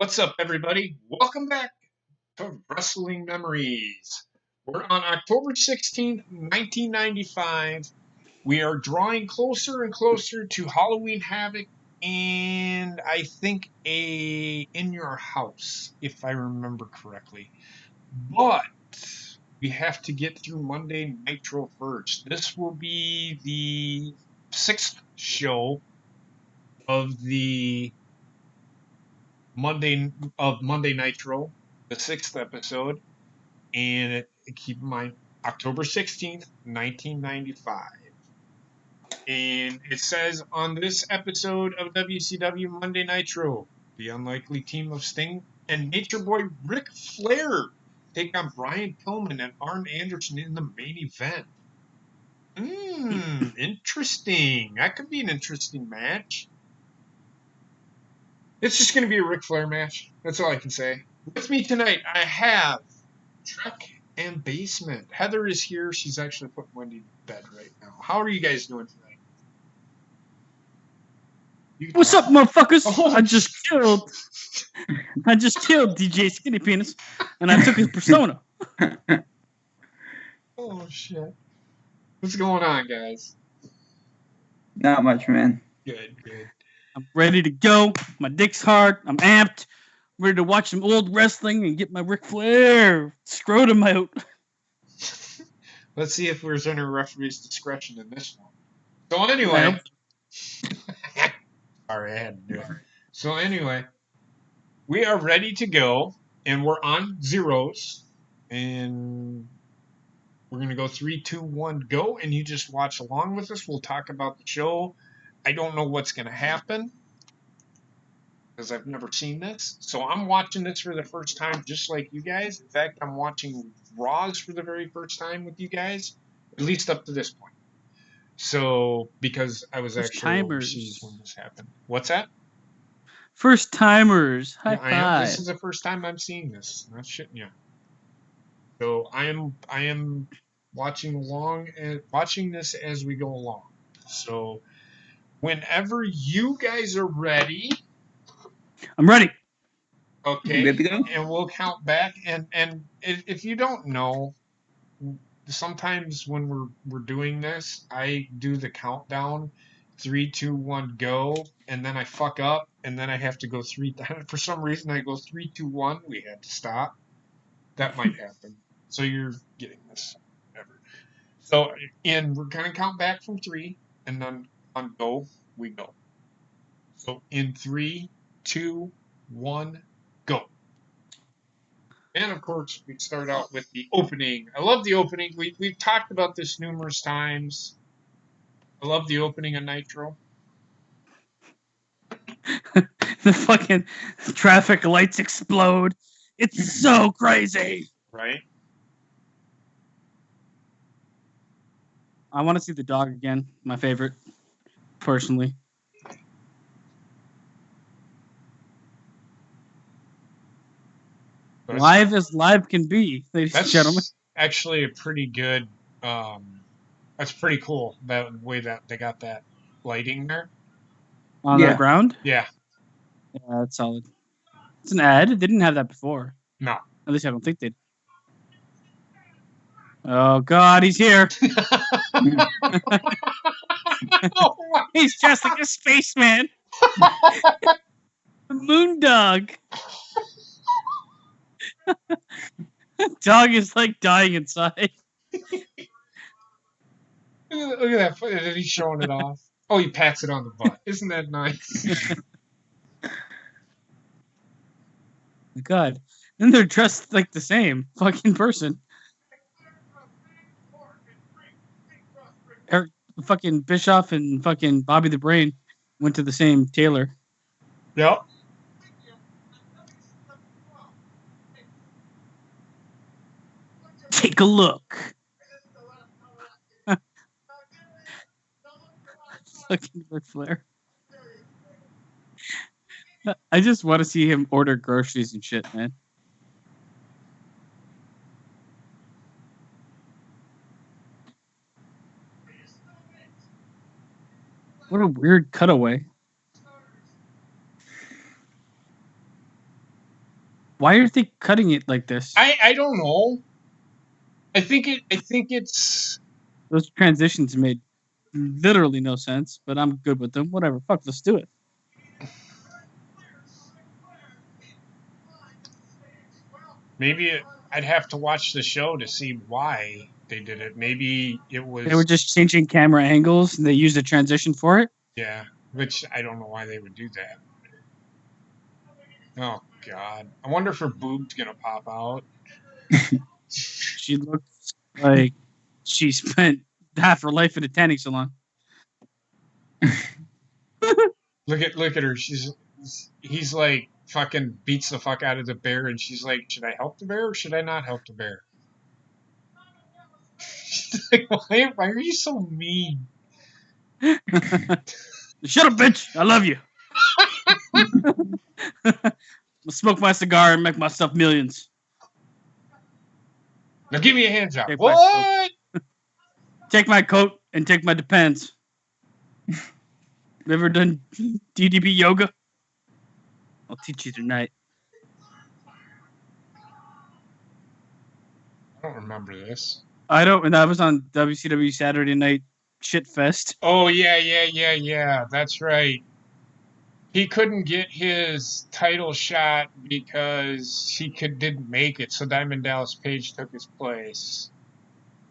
What's up, everybody? Welcome back to Wrestling Memories. We're on October 16th, 1995. We are drawing closer and closer to Halloween Havoc and I think a In Your House, if I remember correctly. But we have to get through Monday Nitro first. This will be the sixth show of the Monday Nitro, the sixth episode, and keep in mind October 16th, 1995. And it says on this episode of WCW Monday Nitro, the unlikely team of Sting and Nature Boy Ric Flair take on Brian Pillman and Arn Anderson in the main event. Interesting. That could be an interesting match. It's just going to be a Ric Flair match. That's all I can say. With me tonight, I have Trek and Basement. Heather is here. She's actually putting Wendy to bed right now. How are you guys doing tonight? What's up, motherfuckers? Oh. I just killed DJ Skinny Penis, and I took his persona. Oh, shit. What's going on, guys? Not much, man. Good. I'm ready to go. My dick's hard. I'm amped. I'm ready to watch some old wrestling and get my Ric Flair scrotum out. Let's see if there's any referee's discretion in this one. So anyway. Sorry, I had to do it. So anyway, we are ready to go, and we're on zeros, and we're going to go 3, 2, 1, go, and you just watch along with us. We'll talk about the show. I don't know what's going to happen because I've never seen this. So I'm watching this for the first time just like you guys. In fact, I'm watching Raws for the very first time with you guys, at least up to this point. So, because I was actually overseas when this happened. What's that? First timers. High five. This is the first time I'm seeing this. Not shitting you. So I am watching this as we go along. So whenever you guys are ready. I'm ready. Okay. Good to go? And we'll count back. And if you don't know, sometimes when we're doing this, I do the countdown, 3, 2, 1, go, and then I fuck up, and then I have to go 3 times. For some reason, I go 3, 2, 1. We had to stop. That might happen. So you're getting this. Whatever. So, and we're gonna count back from 3, and then on go we go. So in 3, 2, 1, go. And, of course, we start out with the opening. I love the opening. We've talked about this numerous times. I love the opening of Nitro. The fucking traffic lights explode. It's so crazy. Right? I want to see the dog again. My favorite, personally. Live as live can be, ladies and gentlemen. Actually a pretty good, that's pretty cool, that way that they got that lighting there. On the ground? Yeah. Yeah, that's solid. It's an ad. It didn't have that before. No. At least I don't think they did. Oh, God, he's here. He's dressed like a spaceman. A moon dog. Dog is like dying inside. Look at that. He's showing it off. Oh, he pats it on the butt. Isn't that nice? God. Then they're dressed like the same fucking person. Eric fucking Bischoff and fucking Bobby the Brain went to the same tailor. Yep. Take a look. Fucking Ric Flair. I just want to see him order groceries and shit, man. What a weird cutaway. Why are they cutting it like this? I don't know. I think it's Those transitions made literally no sense, but I'm good with them. Whatever. Fuck, let's do it. maybe I'd have to watch the show to see why they did it. Maybe it was They were just changing camera angles and they used a transition for it. yeah, which I don't know why they would do that. Oh God, I wonder if her boob's gonna pop out. She looks like she spent half her life in a tanning salon. Look at her. He's like fucking beats the fuck out of the bear, and she's like, should I help the bear or should I not help the bear? She's like, why are you so mean? Shut up, bitch! I love you. I'll smoke my cigar and make myself millions. Now give me a hand job. Take my What? Take my coat and take my depends. You ever done DDP yoga? I'll teach you tonight. I don't remember this. I don't. And I was on WCW Saturday Night Shit Fest. Oh yeah. That's right. He couldn't get his title shot because didn't make it, so Diamond Dallas Page took his place.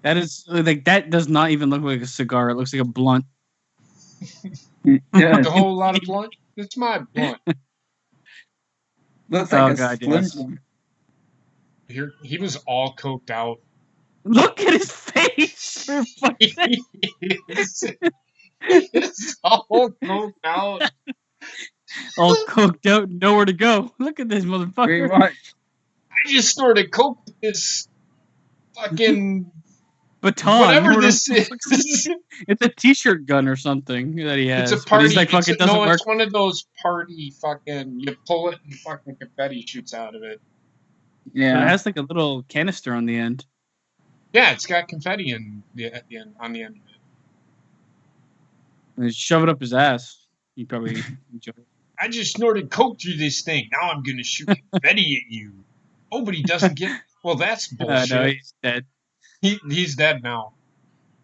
That is like that does not even look like a cigar. It looks like a blunt. Yeah, The whole lot of blunt. It's my blunt. looks like Oh, a God, slim yes. one. Here he was all coked out. Look at his face. For fuck's sake. It's all coked out. All coked out, nowhere to go. Look at this Pretty motherfucker. much. I just snorted coke with this fucking Baton. whatever Nowhere to- this is. It's a t-shirt gun or something that he has. It's a But he's party. like, fuck, it doesn't work. It's one of those party fucking. You pull it and fucking confetti shoots out of it. But it Yeah. has like a little canister on the end. Yeah, it's got confetti at the end, on the end of it. And just shove it up his ass. He probably enjoy it. I just snorted coke through this thing. Now I'm gonna shoot confetti at you. Oh, but he doesn't get. Well, that's bullshit. No, he's dead. He's dead now.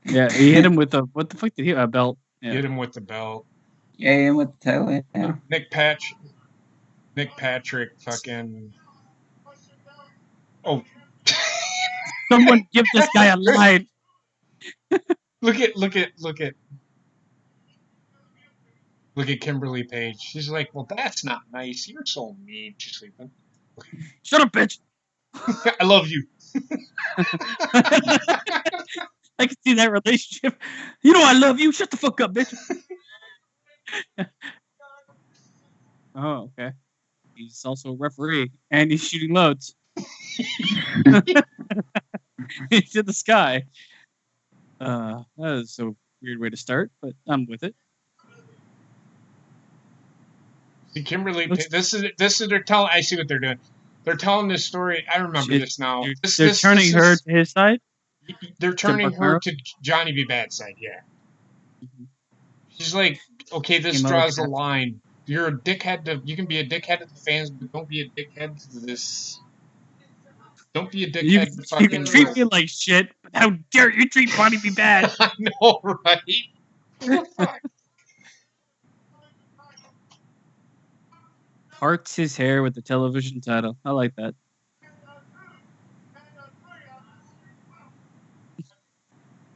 Yeah, he hit him with a what the fuck did he a belt? Yeah. Hit him with the belt. Yeah, and with the title, yeah. Nick Patrick, fucking. Oh. Someone give this guy a line. Look at Kimberly Page. She's like, well, that's not nice. You're so mean. She's sleeping. Shut up, bitch. I love you. I can see that relationship. You know I love you. Shut the fuck up, bitch. Oh, okay. He's also a referee, and he's shooting loads into the sky. That is a weird way to start, but I'm with it. See, Kimberly Page. This is they're telling. I see what they're doing. They're telling this story. I remember this now. They're turning her to his side. They're turning her to Johnny B. Bad's side. Yeah. Mm-hmm. She's like, okay, this draws the line. You're a dickhead. You can be a dickhead to the fans, but don't be a dickhead to this. Don't be a dickhead to fucking. You can treat me like shit, but how dare you treat Johnny B. Bad? I know, right? What the fuck? Parts his hair with the television title. I like that.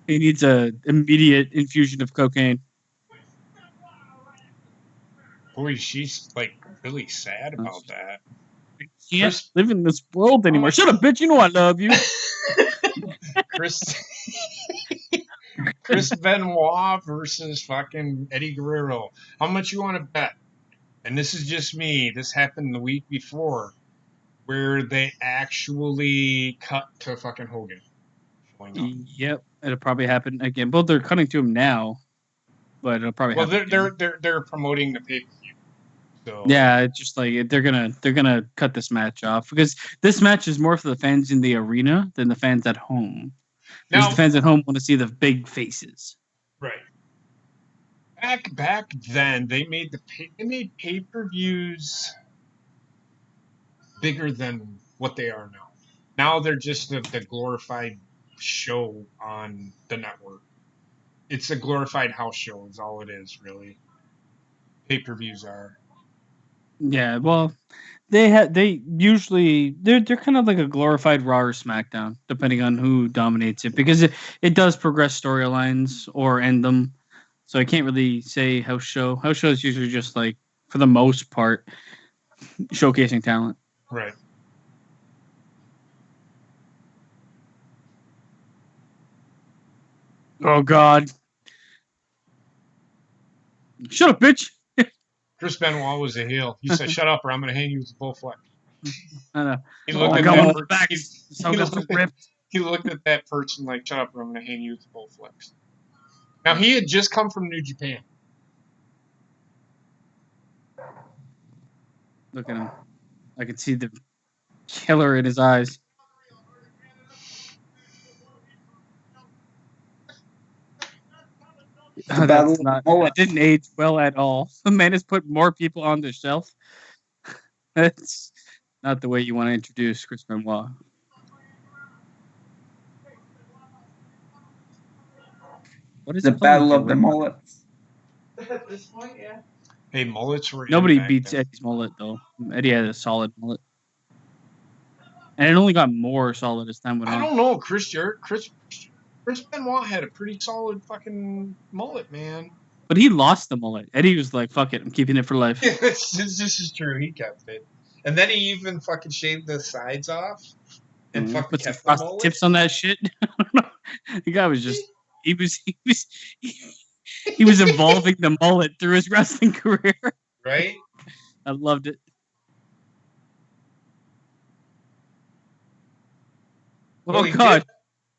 He needs a immediate infusion of cocaine. Boy, she's like really sad about that. I can't live in this world anymore. Shut up, bitch. You know I love you. Chris Benoit versus fucking Eddie Guerrero. How much you want to bet? And this is just me. This happened the week before, where they actually cut to fucking Hogan. Yep, it'll probably happen again. Well, they're cutting to him now, but it'll probably. Well, happen they're promoting the pay-per-view. So yeah, it's just like they're gonna cut this match off because this match is more for the fans in the arena than the fans at home. Because the fans at home want to see the big faces. Right. Back then, they made pay-per-views bigger than what they are now. Now they're just the glorified show on the network. It's a glorified house show, is all it is, really. Pay-per-views are. Yeah, well, they usually they're kind of like a glorified Raw or SmackDown, depending on who dominates it, because it does progress storylines or end them. So I can't really say house show. House show is usually just like, for the most part, showcasing talent. Right. Oh God! Shut up, bitch! Chris Benoit was a heel. He said, "Shut up, or I'm going to hang you with a Bowflex." I know. He Oh, looked I at got no. one that. on the back. He, So he got so looked, ripped. he looked at that person like, "Shut up, or I'm going to hang you with a Bowflex." Now he had just come from New Japan. Look at him. I can see the killer in his eyes. The battle of the That mullets. didn't age well at all. The man has put more people on the shelf. That's not the way you want to introduce Chris Benoit. What is The it called? battle of the mullets. At this point, yeah. Hey, mullets were Nobody in back beats then. Eddie's mullet though. Eddie had a solid mullet, and it only got more solid as time went I on. don't know, Chris Benoit had a pretty solid fucking mullet, man. But he lost the mullet. Eddie was like, "Fuck it, I'm keeping it for life." this is true. He kept it, and then he even fucking shaved the sides off and fucking Put some kept the frosted mullet. tips on that shit. The guy was just he was evolving the mullet through his wrestling career. Right? I loved it. Well, Oh he God,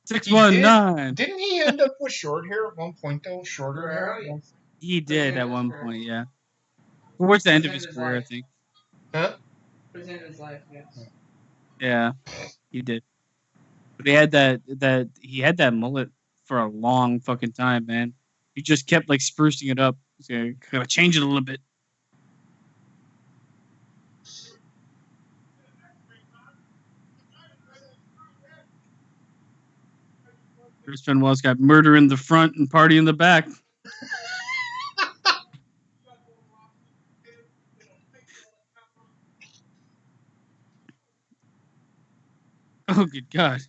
did. 619. Didn't he end up with short hair at one point though? Shorter hair. At one point? He did at one point, yeah. Towards the end of his career, I think. Huh? Towards the end of his life, yes. Yeah, he did. But he had that mullet for a long fucking time, man. He just kept like sprucing it up. So gotta change it a little bit. Chris Benoit's got murder in the front and party in the back. Oh good God.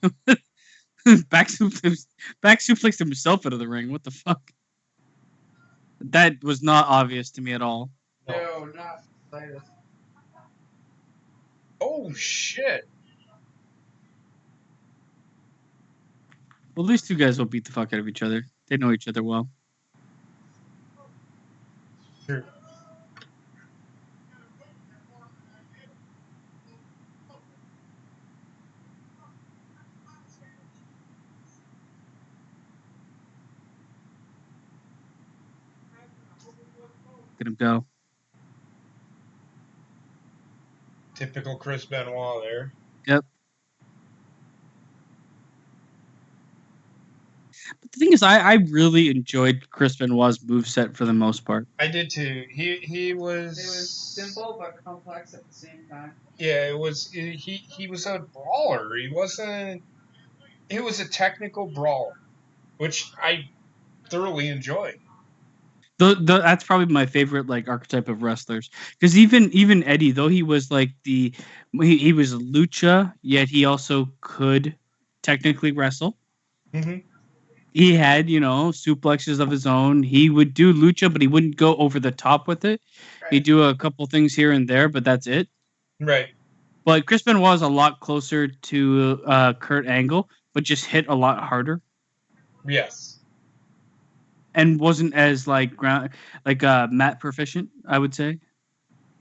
back suplexed himself out of the ring. What the fuck? That was not obvious to me at all. No, not the slightest. Oh shit! Well, these two guys will beat the fuck out of each other. They know each other well. Sure. Look at him go. Typical Chris Benoit there. Yep. But the thing is, I really enjoyed Chris Benoit's moveset for the most part. I did too. He was. It was simple but complex at the same time. Yeah, it was. He was a brawler. He wasn't. It was a technical brawl, which I thoroughly enjoyed. That's probably my favorite like archetype of wrestlers, because even Eddie, though he was like he was a lucha, yet he also could technically wrestle. Mm-hmm. He had suplexes of his own. He would do lucha, but he wouldn't go over the top with it. Right. He'd do a couple things here and there, but that's it. Right. But Chris Benoit was a lot closer to Kurt Angle, but just hit a lot harder. Yes. And wasn't as like mat proficient, I would say.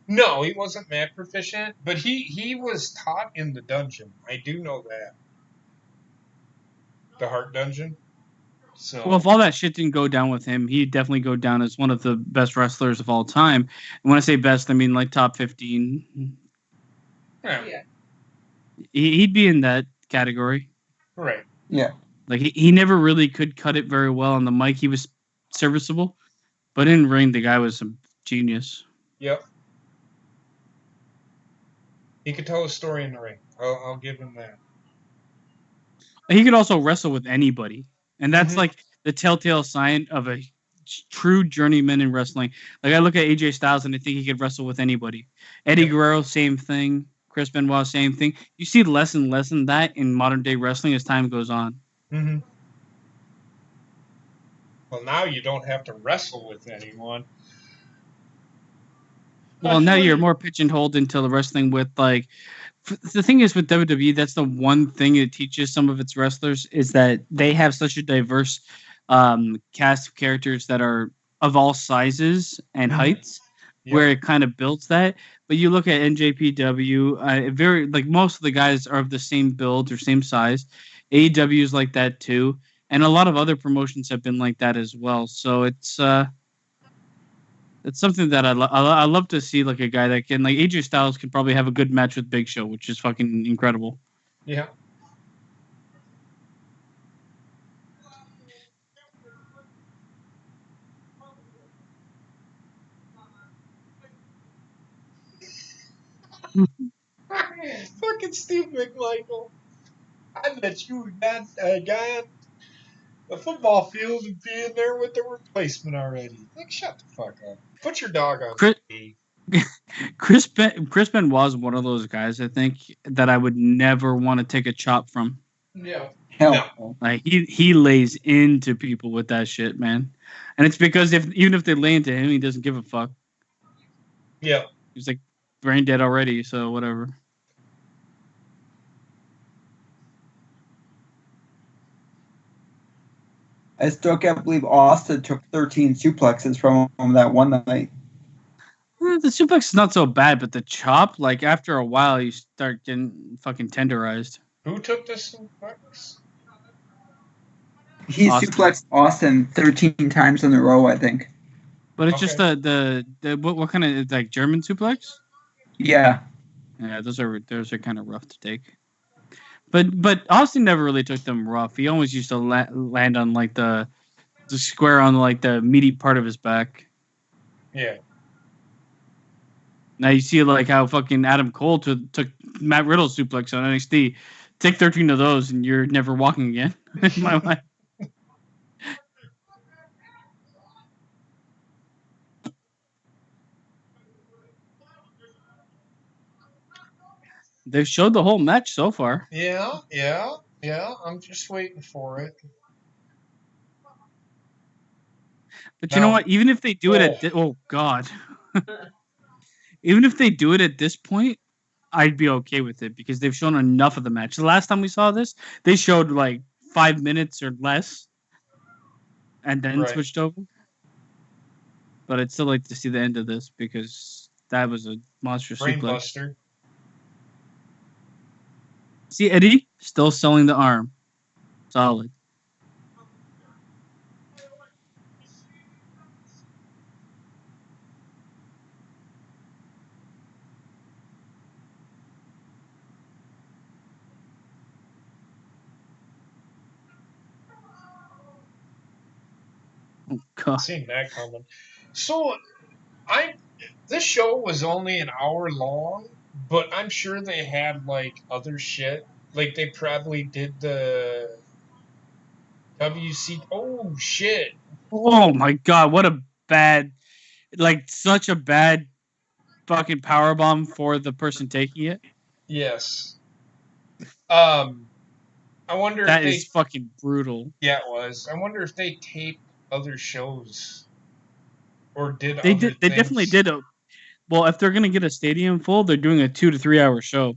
No, he wasn't mat proficient, but he was taught in the dungeon. I do know that. The Heart Dungeon. So. Well, if all that shit didn't go down with him, he'd definitely go down as one of the best wrestlers of all time. And when I say best, I mean like top 15. Yeah. He'd be in that category. Right. Yeah. Like he never really could cut it very well on the mic. He was serviceable, but in ring, the guy was a genius. Yep. He could tell a story in the ring. I'll give him that. He could also wrestle with anybody, and that's Mhm. like the telltale sign of a true journeyman in wrestling. Like I look at AJ Styles and I think he could wrestle with anybody. Eddie Yep. Guerrero, same thing. Chris Benoit, same thing. You see less and less in that in modern day wrestling as time goes on. Mm-hmm. Well, now you don't have to wrestle with anyone. Well, now you're more pigeonholed into the wrestling with like the thing is with WWE, that's the one thing it teaches some of its wrestlers is that they have such a diverse cast of characters that are of all sizes and Mhm. heights, Yep. where it kind of builds that. But you look at NJPW, very like most of the guys are of the same build or same size. AEW is like that too, and a lot of other promotions have been like that as well. So it's something that I love to see, like a guy that can, like AJ Styles can probably have a good match with Big Show, which is fucking incredible. Yeah. Fucking Steve McMichael. I bet you got a guy on the football field and being there with the replacement already. Like, shut the fuck up. Put your dog on Chris TV. Chris Benoit is one of those guys I think that I would never want to take a chop from. Yeah. Hell, No. Like he lays into people with that shit, man. And it's because even if they lay into him, he doesn't give a fuck. Yeah. He's like brain dead already, so whatever. I still can't believe Austin took 13 suplexes from him that one night. The suplex is not so bad, but the chop, like after a while, you start getting fucking tenderized. Who took this suplex? He Austin. suplexed Austin 13 times in a row, I think. But it's just Okay. the what kind of like German suplex? Yeah. Yeah, those are kind of rough to take. But Austin never really took them rough. He always used to land on like the square on like the meaty part of his back. Yeah. Now you see like how fucking Adam Cole took Matt Riddle's suplex on NXT. Take 13 of those and you're never walking again. In my mind. They've showed the whole match so far. Yeah. I'm just waiting for it. But you know Now- what? Even if they do it at oh god. Even if they do it at this point, I'd be okay with it because they've shown enough of the match. The last time we saw this, they showed like 5 minutes or less and then Right. switched over. But I'd still like to see the end of this because that was a monstrous suplex. Brainbuster. See, Eddie still selling the arm. Solid. Oh, God. Seen that coming. So this show was only an hour long, but I'm sure they had like other shit. Like they probably did the WC. Oh shit! Oh my God! What a bad, like such a bad fucking powerbomb for the person taking it. Yes. I wonder That if they. is fucking brutal. Yeah, it was. I wonder if they taped other shows or did They other did. They things. definitely did. Well, if they're gonna get a stadium full, they're doing a 2 to 3 hour show,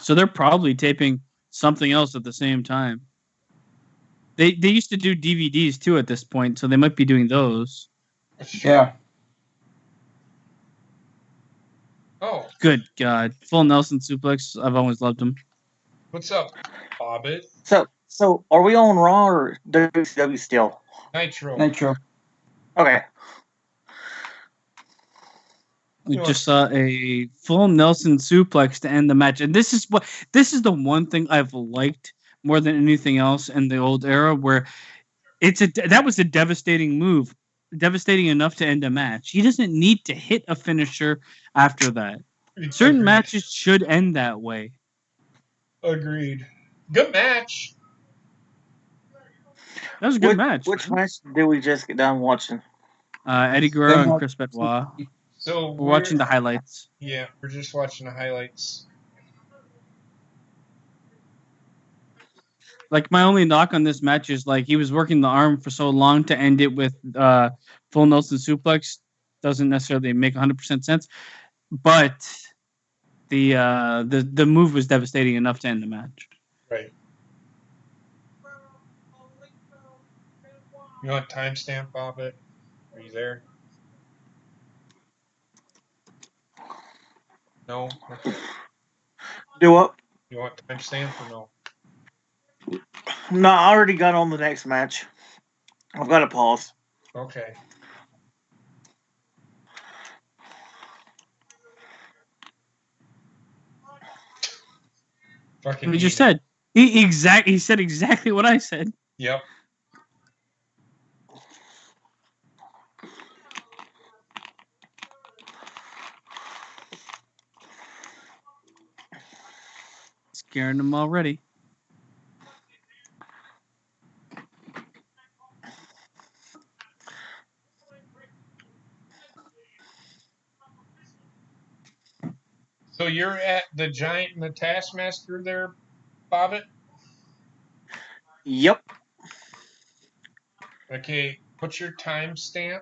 so they're probably taping something else at the same time. They used to do DVDs too at this point, so they might be doing those. Yeah. Oh, Good God, full Nelson suplex. I've always loved him. what's up, Hobbit? So are we on Raw or WCW still? Nitro. Nitro. Okay. We You just saw a full Nelson suplex to end the match, and this is the one thing I've liked more than anything else in the old era, where that was a devastating move, devastating enough to end a match. He doesn't need to hit a finisher after that. Certain Agreed. matches should end that way. Agreed. Good match. That was a good match. Which man. match did we just get done watching? Eddie Guerrero and Chris Benoit. So We're watching the highlights. Yeah, we're just watching the highlights. Like, my only knock on this match is, like, he was working the arm for so long to end it with full Nelson suplex. Doesn't necessarily make 100% sense. But the move was devastating enough to end the match. Right. You want timestamp of it? Are you there? No? Okay. Do what? You want timestamp or no? No, I already got on the next match. I've got to pause. Okay. Fucking He just hate said. He said exactly what I said. it. Yep. Scaring him already. So you're at the Giant and the Taskmaster there, Bobbit? Yep. Okay, put your timestamp.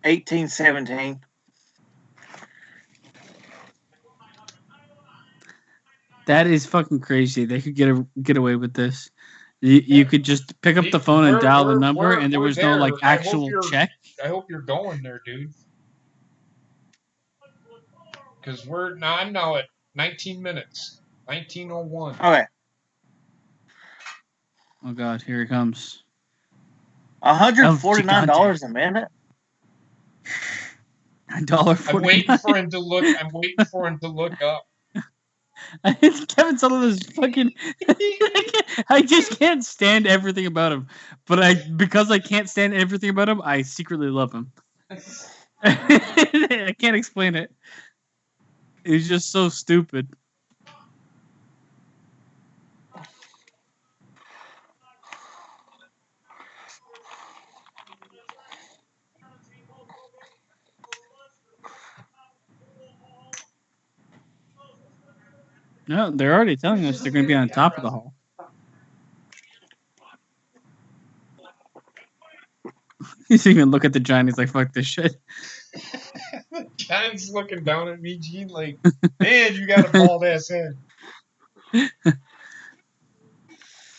1817. That is fucking crazy. They could get away with this. You could just pick up the phone and dial the number, and there was no like actual check. I hope you're going there, dude. Because I'm now at 19 minutes. 19:01. Okay. Oh god, here he comes. $149 a minute. $1.49. I'm waiting for him to look. I'm waiting for him to look up. Kevin Sullivan's fucking. I just can't stand everything about him, but because I can't stand everything about him, I secretly love him. I can't explain it. He's just so stupid. No, they're already telling us they're going to be on top of the hall. He's even look at the giant. He's like, "Fuck this shit." John's looking down at me, Gene, like, man, you got a bald ass head.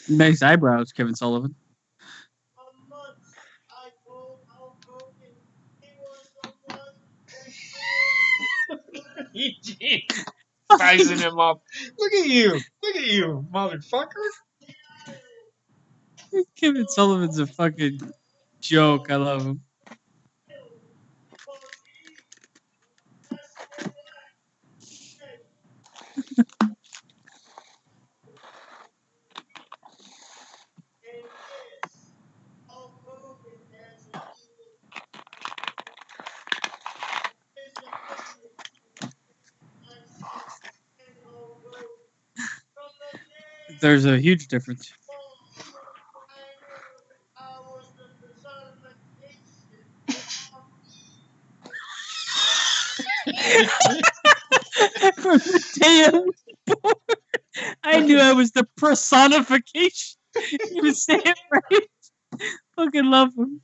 Nice eyebrows, Kevin Sullivan. Gene sizing him up. Look at you, motherfucker. Kevin Sullivan's a fucking joke. I love him. There's a huge difference. From the day I was born, I knew I was the personification. You would say it right. Fucking love him.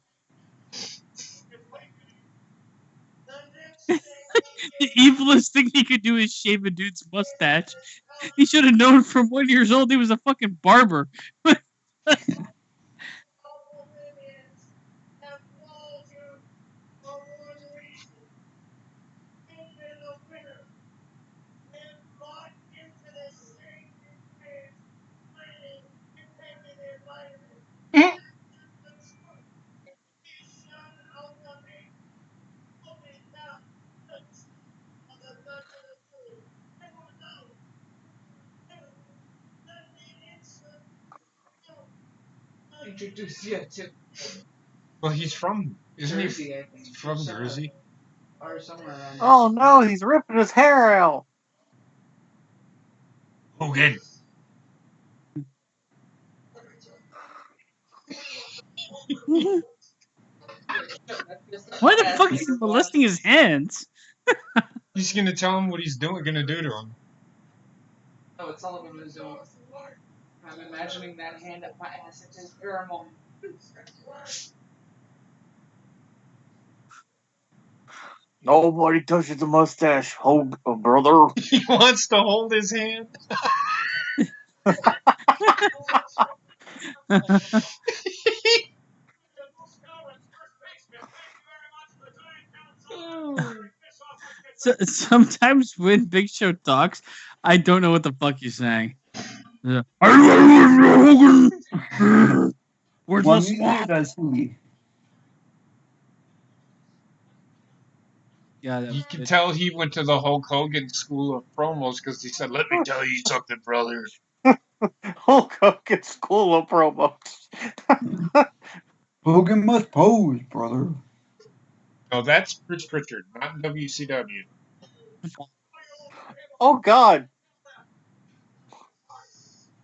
The evilest thing he could do is shave a dude's mustache. He should have known from 1 year old he was a fucking barber. Introduce you to Well, he's from, isn't Jersey, he I think. from Jersey? Or somewhere around there. Oh no, he's ripping his hair out. Hogan. Why the fuck is he molesting his hands? He's gonna tell him what he's gonna do to him. Oh, it's all over his own. I'm imagining that hand up my ass at his thermal. Nobody touches the mustache. Oh, brother. He wants to hold his hand. So, sometimes when Big Show talks, I don't know what the fuck he's saying. Where's Well, the neither swamp? does he. Yeah, that You was can good. tell he went to the Hulk Hogan school of promos because he said, "Let me tell you something, brother." Hulk Hogan school of promos. Hogan must pose, brother. No, that's Bruce Pritchard, not WCW. Oh God.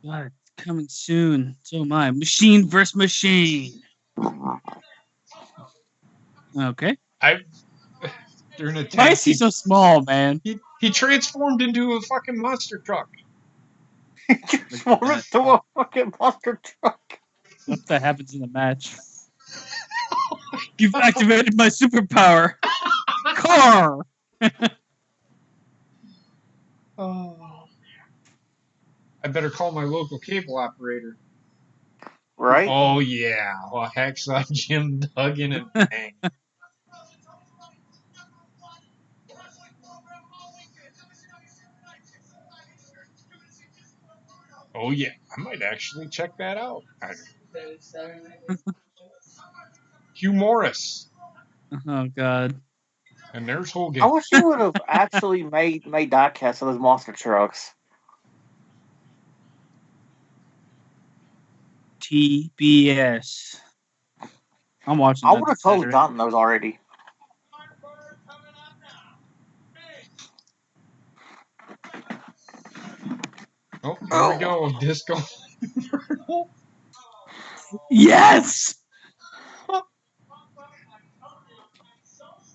God, it's coming soon. So am I. Machine versus machine. Okay. During a Why tag is he team, so small, man? he transformed into a fucking monster truck. He transformed into a fucking monster truck. What if that happens in the match? You've activated my superpower. Car. Oh. I better call my local cable operator. Right? Oh yeah, well, Hacksaw Jim Duggan and bang. Oh yeah, I might actually check that out. Hugh Morris, Oh God. and there's I Hogan. wish he would have actually made diecast of those monster trucks. TBS. I'm watching I that would have this totally Saturday. gotten those already. Oh, here we go, Disco. Yes.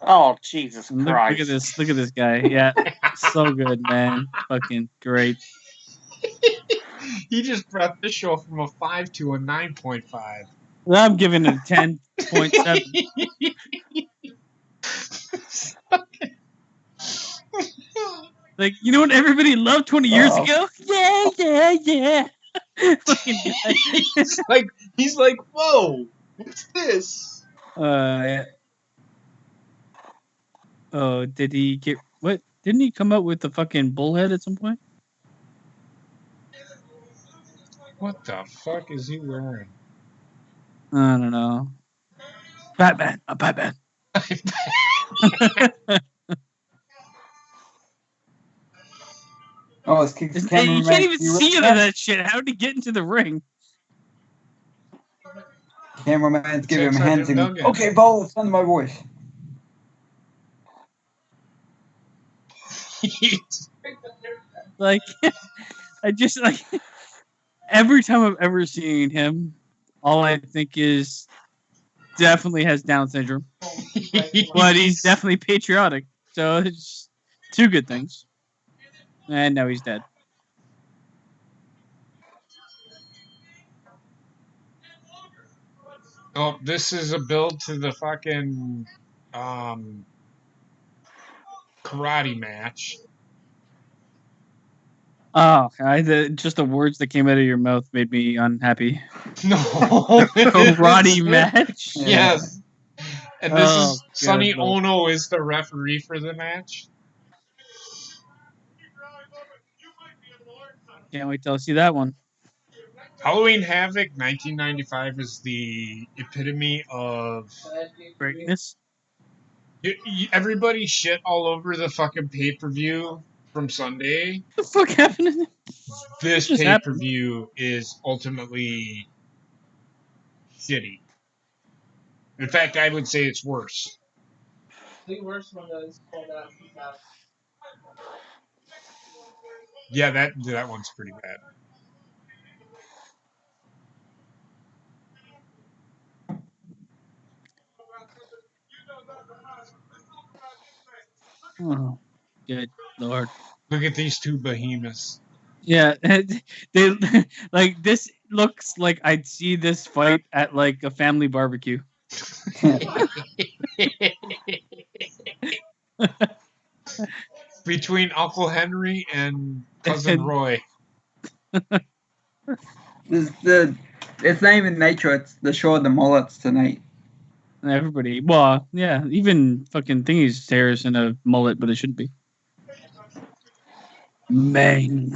Oh Jesus And Christ! look at this. Look at this guy. Yeah. So good, man. Fucking great. He just brought this show from a 5 to a 9.5. I'm giving it a 10.7. Like, you know what everybody loved 20 years ago? Yeah. Fucking guy. he's like, whoa, what's this? Yeah. Oh, did he get what? Didn't he come up with the fucking bullhead at some point? What the fuck is he wearing? I don't know. Batman. A Batman. Oh, it's You cameraman. can't even see into that shit. How did he get into the ring? Cameraman's giving him Hacksaw hand Jim signals. Duggan. Okay, Bo, listen to my voice. Like, I just like every time I've ever seen him, all I think is definitely has Down syndrome, but he's definitely patriotic. So it's two good things. And now he's dead. Oh, this is a build to the fucking karate match. Oh, just the words that came out of your mouth made me unhappy. No, Karate match. Yes, and this Oh, is Sonny good Lord. Ono is the referee for the match. Can't wait till I see that one. Halloween Havoc 1995 is the epitome of Greatness. everybody shit all over the fucking pay-per-view from Sunday. What the fuck happened? This Just happened. pay-per-view is ultimately shitty. In fact, I would say it's worse. The worst one is called Peacock. Yeah, that one's pretty bad. Oh, good Lord. Look at these two behemoths. Yeah, they like this looks like I'd see this fight at like a family barbecue. Between Uncle Henry and Cousin And- Roy. It's not even Nitro. It's the show of the mullets tonight. Everybody, well, yeah, even fucking Thingy's hair is in a mullet, but it shouldn't be. Mang.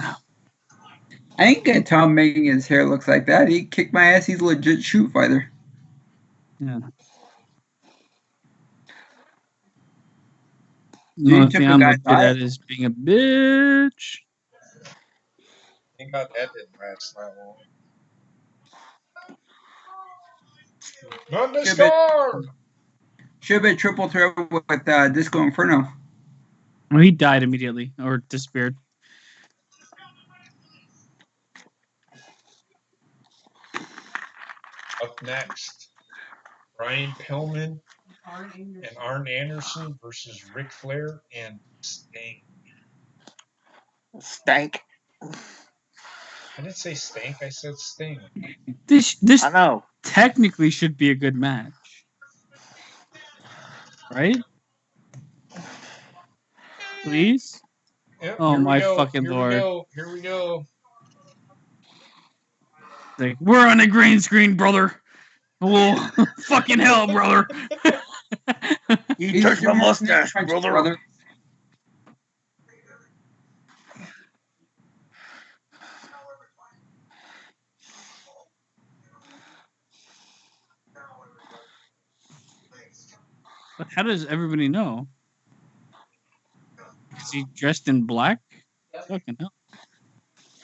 I ain't gonna tell Megan his hair looks like that. He kicked my ass. He's a legit shoot fighter. Yeah. Dude, The only took thing a I'm guy's good eye. at is being a bitch. Thank God that didn't last that long. Thunderstorm! Should have been triple threat with Disco Inferno. Well, he died immediately or disappeared. Up next, Brian Pillman Arn Anderson. and Arn Anderson versus Ric Flair and Sting. Stank. I didn't say Stank, I said Sting. This I know. technically should be a good match, right? Please. Yep, Oh here we my go. fucking Here Lord. we go. Here we go. Like, we're on a green screen, brother. Oh, fucking hell, brother. You touched my mustache, Punch, brother. But how does everybody know? Is he dressed in black? Yep. Fucking hell.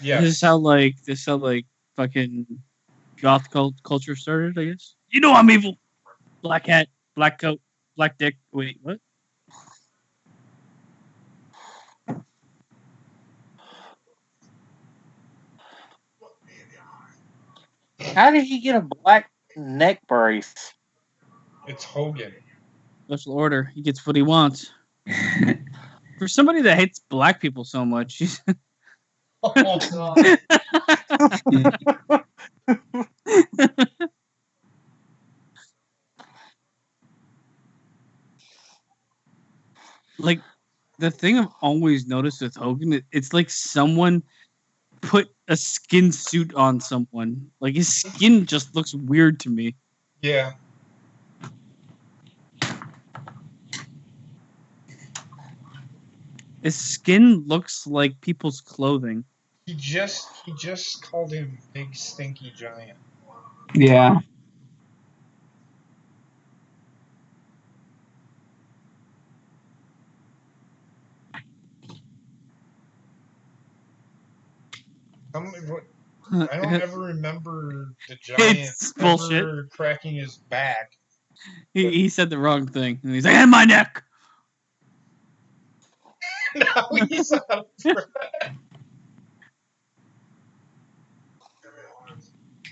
Yes. This is how fucking goth culture started, I guess. You know I'm evil. Black hat, black coat, black dick. Wait, what? How did he get a black neck brace? It's Hogan. Special order. He gets what he wants. For somebody that hates black people so much, he's Oh, God. like the thing I've always noticed with Hogan, it's like someone put a skin suit on someone. Like his skin just looks weird to me. yeah. His skin looks like people's clothing. He just called him Big Stinky Giant. Yeah. I don't ever remember the Giant It's bullshit. ever cracking his back. He said the wrong thing. And he's like, and my neck. Now he's out of breath.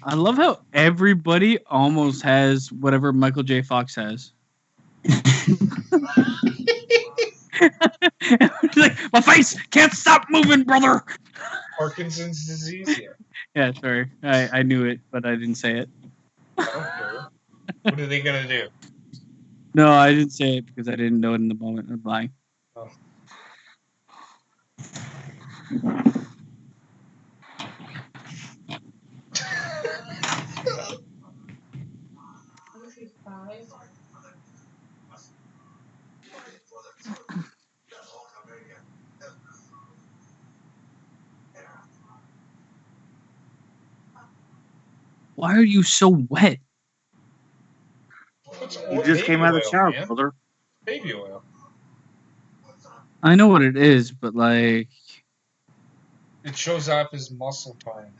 I love how everybody almost has whatever Michael J. Fox has. Like, my face can't stop moving, brother. Parkinson's disease. Yeah. Yeah, sorry. I knew it, but I didn't say it. I don't care. What are they gonna do? No, I didn't say it because I didn't know it in the moment. I'm lying. Oh. Why are you so wet? You just came out of the shower, man. brother. Baby oil. I know what it is, but like, It shows off his muscle tone.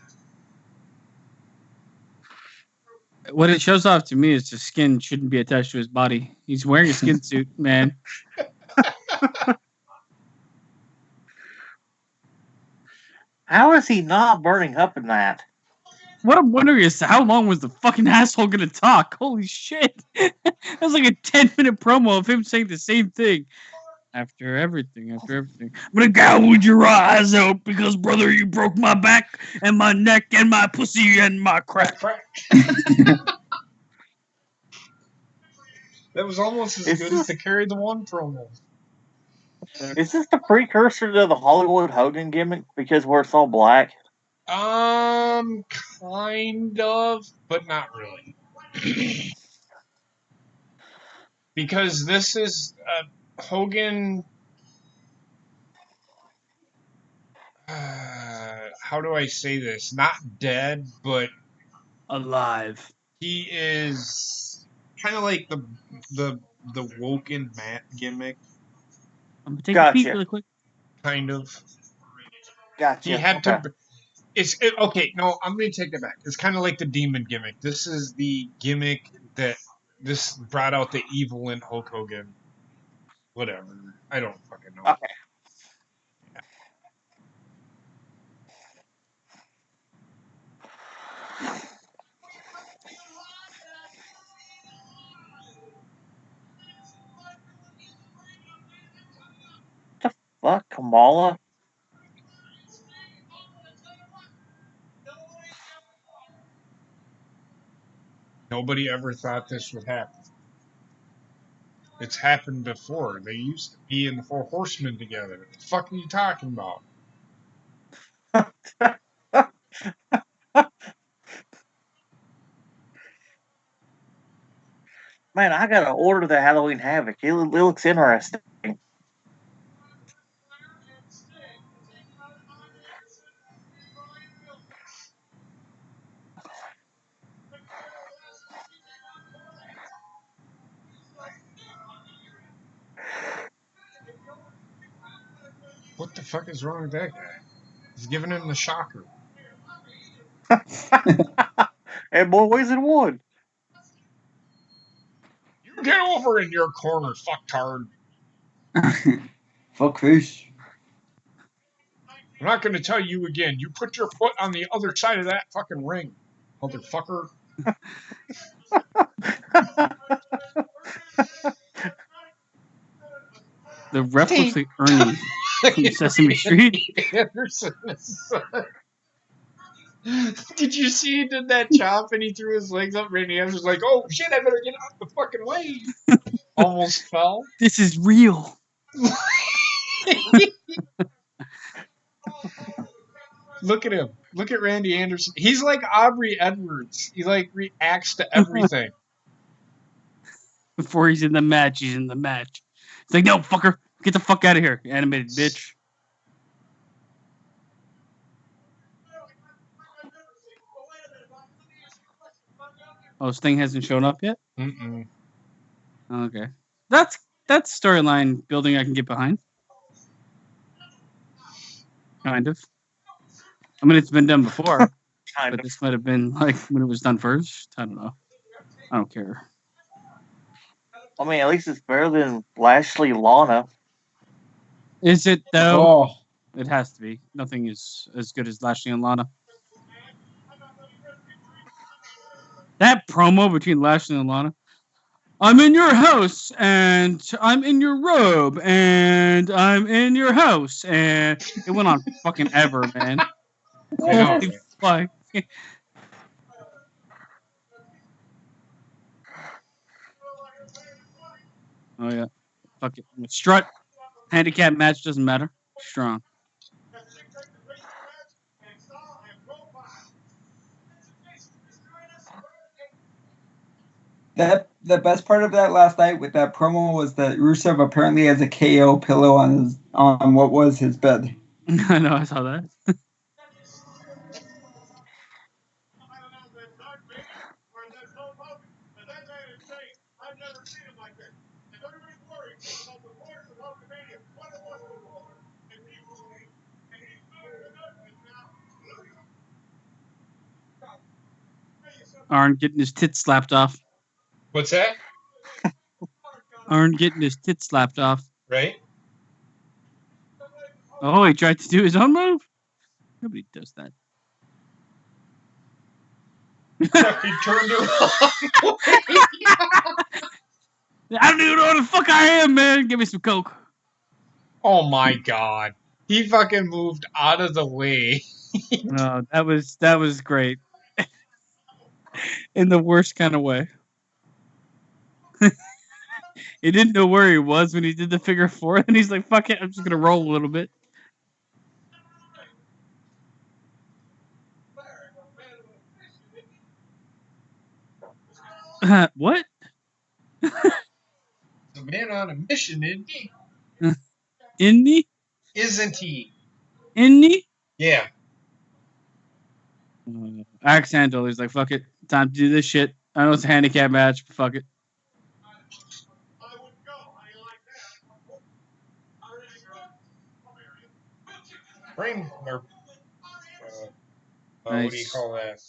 What it shows off to me is the skin shouldn't be attached to his body. He's wearing a skin suit, man. How is he not burning up in that? What I'm wondering is how long was the fucking asshole gonna talk? Holy shit! That was like a 10-minute promo of him saying the same thing. After everything, I'm gonna gouge your eyes out because, brother, you broke my back and my neck and my pussy and my crack. That was almost as Is good this- as the Carry the One promo. Is this the precursor to the Hollywood Hogan gimmick because where it's all black? Kind of, but not really. Because this is Hogan. How do I say this? Not dead, but Alive. he is kind of like the Woken Matt gimmick, I'm gonna take a peek Gotcha. really quick. kind of. Gotcha. He had Okay. to. Okay. No, I'm gonna take that back. It's kind of like the demon gimmick. This is the gimmick that this brought out the evil in Hulk Hogan. Whatever. I don't fucking know. Okay. Fuck, Kamala? Nobody ever thought this would happen. It's happened before. They used to be in the Four Horsemen together. What the fuck are you talking about? Man, I gotta order the Halloween Havoc. It looks interesting. What the fuck is wrong with that guy? He's giving him the shocker. And more ways than one. You get over in your corner, fucktard. Fuck fish. I'm not going to tell you again. You put your foot on the other side of that fucking ring, motherfucker. The ref looks like Ernie from Sesame Street. Anderson. Did you see he did that chop and he threw his legs up? Randy Anderson was like, oh shit, I better get out the fucking way. Almost fell. This is real. Look at him. Look at Randy Anderson. He's like Aubrey Edwards. He like reacts to everything. Before he's in the match, he's in the match. It's like, no, fucker, get the fuck out of here, you animated bitch. Oh, Sting hasn't shown up yet? Mm-mm. Okay. That's storyline building I can get behind. Kind of. I mean, it's been done before, Kind but of. this might have been like when it was done first. I don't know. I don't care. I mean, at least it's better than Lashley Lana. Is it though? Oh, It has to be. Nothing is as good as Lashley and Lana. That promo between Lashley and Lana. I'm in your house, and I'm in your robe, and I'm in your house, and it went on fucking ever, man. I know. Holy fuck. Oh yeah. Fuck it. Strut. Handicap match doesn't matter. Strong. that the best part of that last night with that promo was that Rusev apparently has a KO pillow on what was his bed. I know, I saw that. Arn getting his tits slapped off. What's that? Arn getting his tits slapped off. Right? Oh, he tried to do his own move? Nobody does that. He turned around. I don't even know what the fuck I am, man. Give me some coke. Oh my god. He fucking moved out of the way. No, that was great. In the worst kind of way. He didn't know where he was when he did the figure four, and he's like, fuck it, I'm just gonna roll a little bit. What? The man on a mission, isn't he? Indie? Isn't he? Indie? Yeah. Alexander, he's like, fuck it, time to do this shit. I know it's a handicap match, but fuck it. Brain, or, Nice. what do you call that?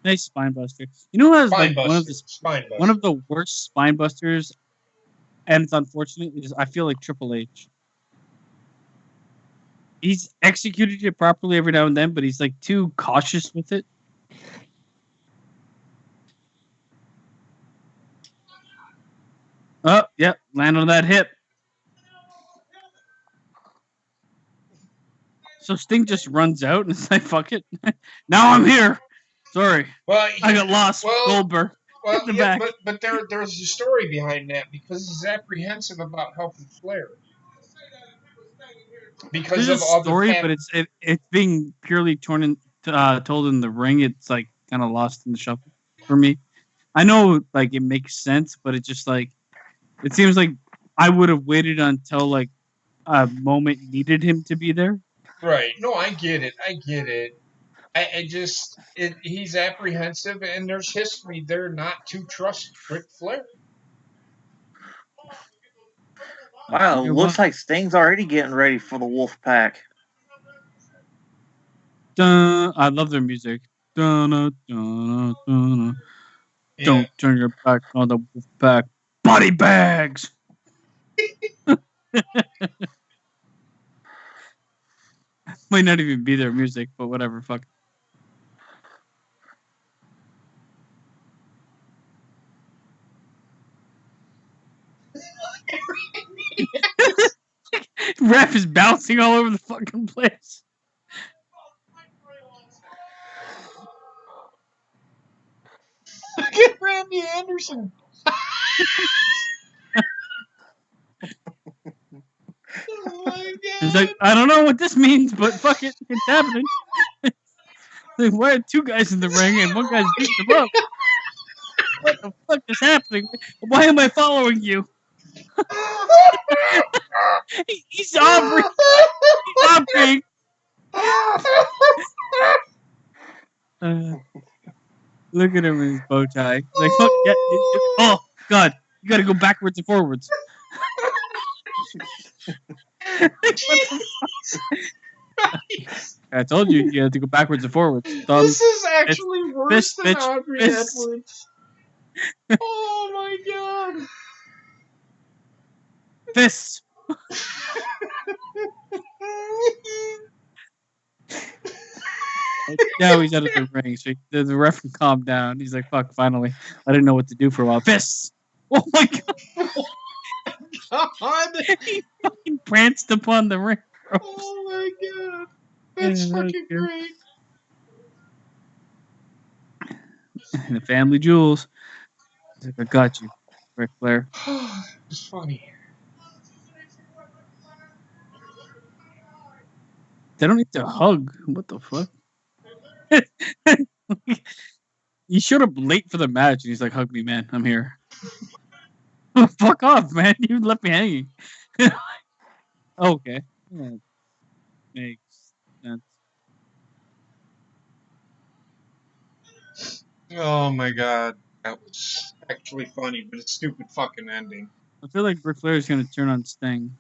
Nice spine buster. You know what was Spine like buster. one of the worst spine busters, and it's unfortunate, is I feel like Triple H. He's executed it properly every now and then, but he's like too cautious with it. Oh, yep, land on that hip. So Sting just runs out and it's like, fuck it. Now I'm here. Sorry. Well, I got lost. Goldberg. Well, the yeah, back. but there's a story behind that because he's apprehensive about helping Flair. Because There's of a all story, the but it's being purely told in the ring. It's like kind of lost in the shuffle for me. I know like it makes sense, but it just like it seems like I would have waited until like a moment needed him to be there. Right. No, I get it. I just he's apprehensive, and there's history there not to trust Ric Flair. Wow, looks like Sting's already getting ready for the Wolf Pack. Dun, I love their music. Dun, dun, dun, dun. Yeah. Don't turn your back on the Wolf Pack. Body bags. Might not even be their music, but whatever. Fuck. Ref is bouncing all over the fucking place. Look at Randy Anderson. Oh my god. He's like, I don't know what this means, but fuck it, it's happening. Like, why are two guys in the ring and one guy's beating them up? What the fuck is happening? Why am I following you? He's Aubrey. He's Aubrey. Look at him in his bow tie. He's like, fuck yeah. Oh god, you gotta go backwards and forwards. I told you you had to go backwards and forwards. This is actually worse than bitch, Aubrey fist. Edwards. Oh my god. Fists. Now he's out of the ring. So the ref can calm down. He's like, fuck, finally. I didn't know what to do for a while. Fists. Oh my god. He fucking pranced upon the ring. Oh my god. That's fucking great. And the family jewels. He's like, I got you, Ric Flair. It's funny. They don't need to hug. What the fuck? He showed up late for the match, and he's like, hug me, man. I'm here. Fuck off, man. You left me hanging. Okay. Yeah. Makes sense. Oh my god. That was actually funny, but it's stupid fucking ending. I feel like Ric Flair is going to turn on Sting.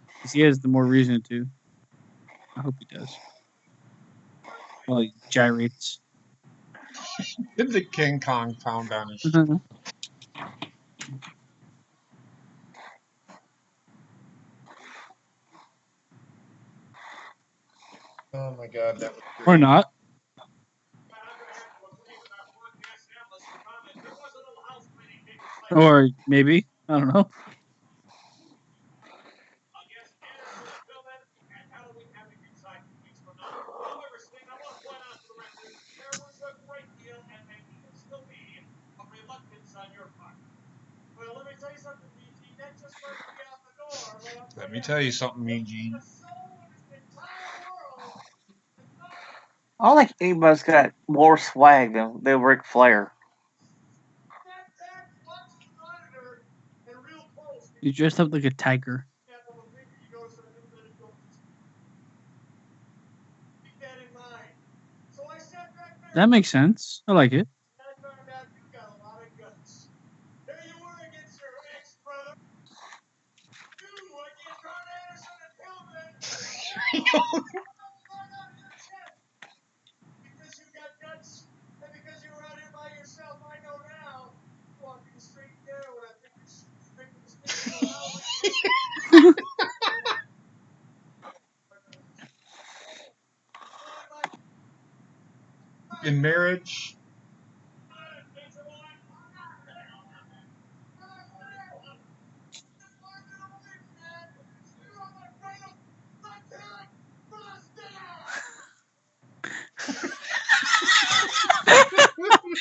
Because he has the more reason to. I hope he does. Well, he gyrates. Did the King Kong pound on his? Oh my God, that was great. Or not. Or maybe. I don't know. Let me tell you something, Mean Gene. I don't think anybody's got more swag than Ric Flair. He dressed up like a tiger. That makes sense. I like it. In marriage,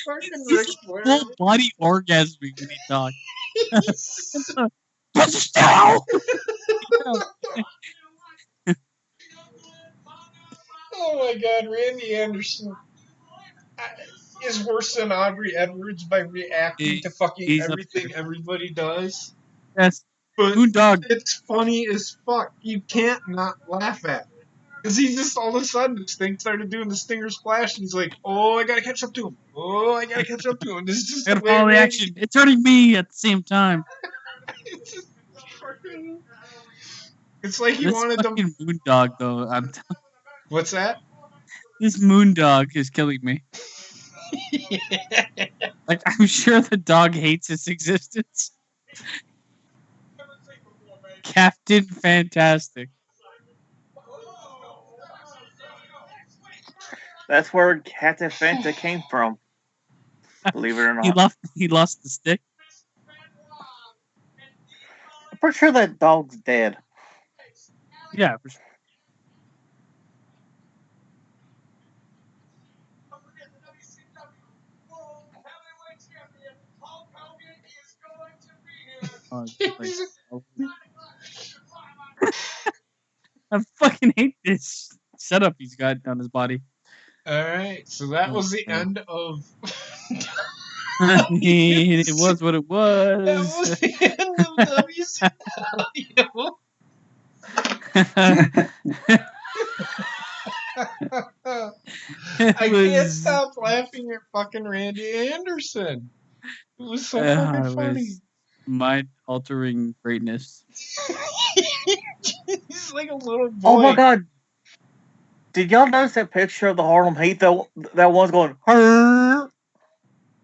fucking Ric Flair. Full body orgasming when he talks. Bust it down! Oh my God, Randy Anderson is worse than Aubrey Edwards by reacting to fucking He's up everything there. everybody does. That's But Moondog. it's funny as fuck. You can't not laugh at it. Because he just all of a sudden, this thing started doing the stinger splash, and he's like, oh, I gotta catch up to him. Oh, I gotta catch up to him. This is just I the gotta way follow the Randy. action. It's hurting me at the same time. It's just fucking. It's like he This wanted them. fucking Moondog, though. What's that? This Moondog is killing me. Like, I'm sure the dog hates its existence. Captain Fantastic. That's where Captain Fanta came from. Believe it or not. He lost the stick. I'm pretty sure that dog's dead. Yeah, for sure. Oh, like, I fucking hate this setup he's got on his body. All right, so that was the man. end of. I mean, it was what it was. That was the end of WCW. I can't stop laughing at fucking Randy Anderson. It was so fucking funny. Mind-altering greatness. He's like a little boy. Oh my God. Did y'all notice that picture of the Harlem Heat that one's going, "Hurr"?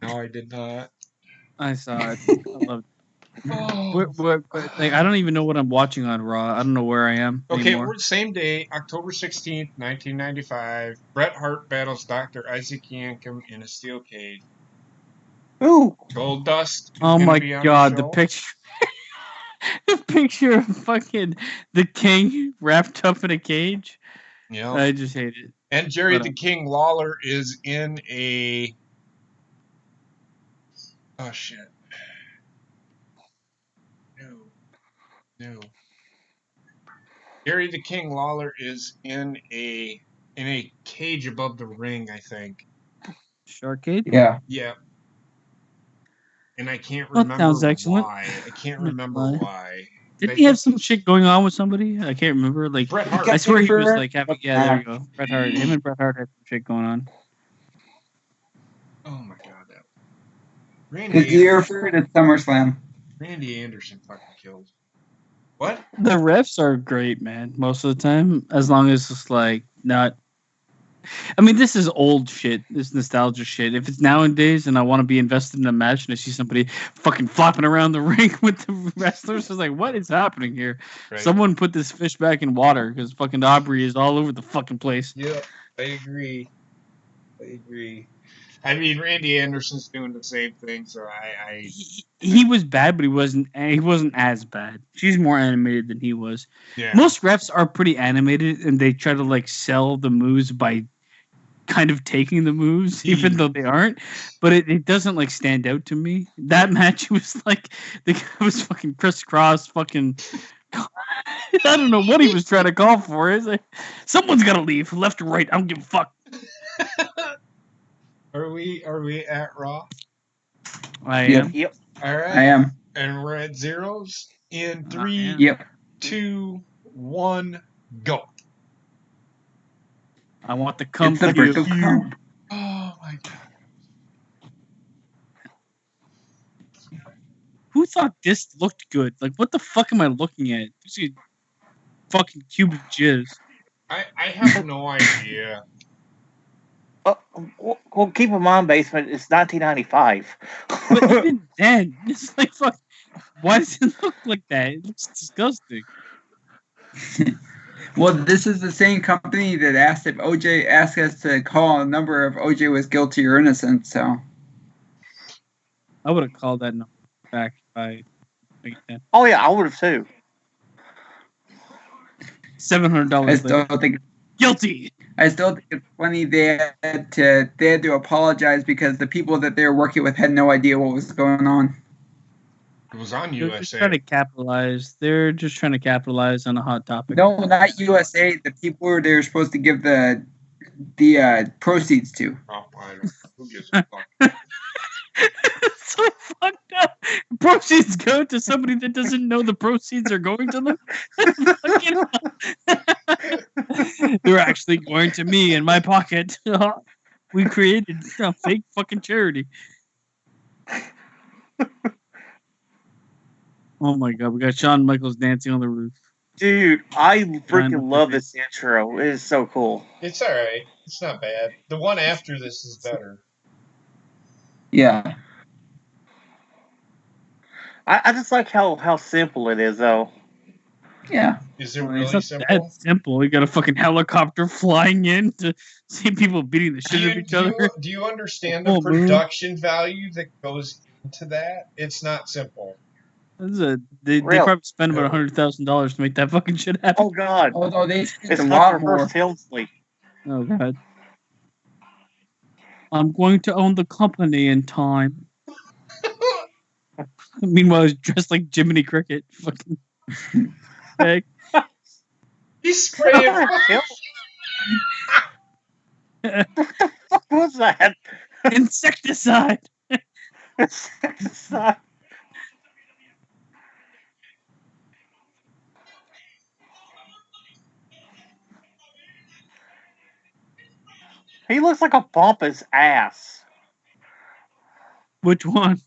No, I did not. I saw it. I loved it. Like, I don't even know what I'm watching on Raw. I don't know where I am anymore. We're same day, October 16th, 1995. Bret Hart battles Dr. Isaac Yankem in a steel cage. Ooh. Gold Dust. Oh my God, the picture. The picture of fucking the King wrapped up in a cage. Yeah. I just hate it. And Jerry the King Lawler is in a. Oh shit. No. Jerry the King Lawler is in a cage above the ring, I think. Shark cage? Yeah. Yeah. And I can't That remember sounds excellent. why. I can't remember why. Didn't he have some shit going on with somebody? I can't remember. Like, Bret Hart. I swear he was like having. Yeah, there you go. Bret Hart. Him and Bret Hart had some shit going on. Oh my God, that. Randy. His year for it at SummerSlam. Randy Anderson fucking killed. What? The refs are great, man. Most of the time, as long as it's like not I mean, this is old shit. This nostalgia shit. If it's nowadays and I want to be invested in a match and I see somebody fucking flopping around the ring with the wrestlers, it's like, what is happening here? Right. Someone put this fish back in water because fucking Aubrey is all over the fucking place. Yeah, I agree. I mean, Randy Anderson's doing the same thing, so I He was bad, but he wasn't as bad. She's more animated than he was. yeah. Most refs are pretty animated, and they try to like sell the moves by kind of taking the moves, even though they aren't. But it doesn't like stand out to me. That match was like the guy was fucking crisscross, fucking. I don't know what he was trying to call for. It's like someone's got to leave, left or right. I don't give a fuck. Are we at Raw? I Yep. am. Yep. All right. I am. And we're at zeros in I 3, am. Yep. 2, 1, go. I want to come It's the to brick you. of come. Oh my god. Who thought this looked good? Like, what the fuck am I looking at? This is fucking cubic jizz. I have no idea. Well, keep in mind, basement. It's 1995. But even then, it's like, fuck. Why does it look like that? It looks disgusting. Well, this is the same company that asked us to call a number if OJ was guilty or innocent. So I would have called that number back by like that. Oh yeah, I would have too. $700 I still later. think Guilty. it's funny they had to apologize because the people that they were working with had no idea what was going on. It was on They're just USA. trying to capitalize. They're just trying to capitalize on a hot topic. No, not USA. The people they were supposed to give the proceeds to. Oh, I don't know. Who gives a fuck? It's so fucked up. Proceeds go to somebody that doesn't know the proceeds are going to them. They're actually going to me in my pocket. We created a fake fucking charity. Oh my god, we got Shawn Michaels dancing on the roof. Dude, I Fine. freaking love this intro. It is so cool. It's alright. It's not bad. The one after this is better. Yeah. I just like how simple it is, though. Yeah. Is it Well, really it's not simple? that simple. We got a fucking helicopter flying in to see people beating the shit out of each other. Do you understand the Oh, man. production value that goes into that? It's not simple. They Real. probably spent about $100,000 to make that fucking shit happen. Oh God, Although they spent it's a not lot their more. first Helmsley. Oh god. I'm going to own the company in time. Meanwhile, he's dressed like Jiminy Cricket. Fucking. Heck. He's spraying. What the fuck was that? Insecticide. He looks like a pompous ass. Which one?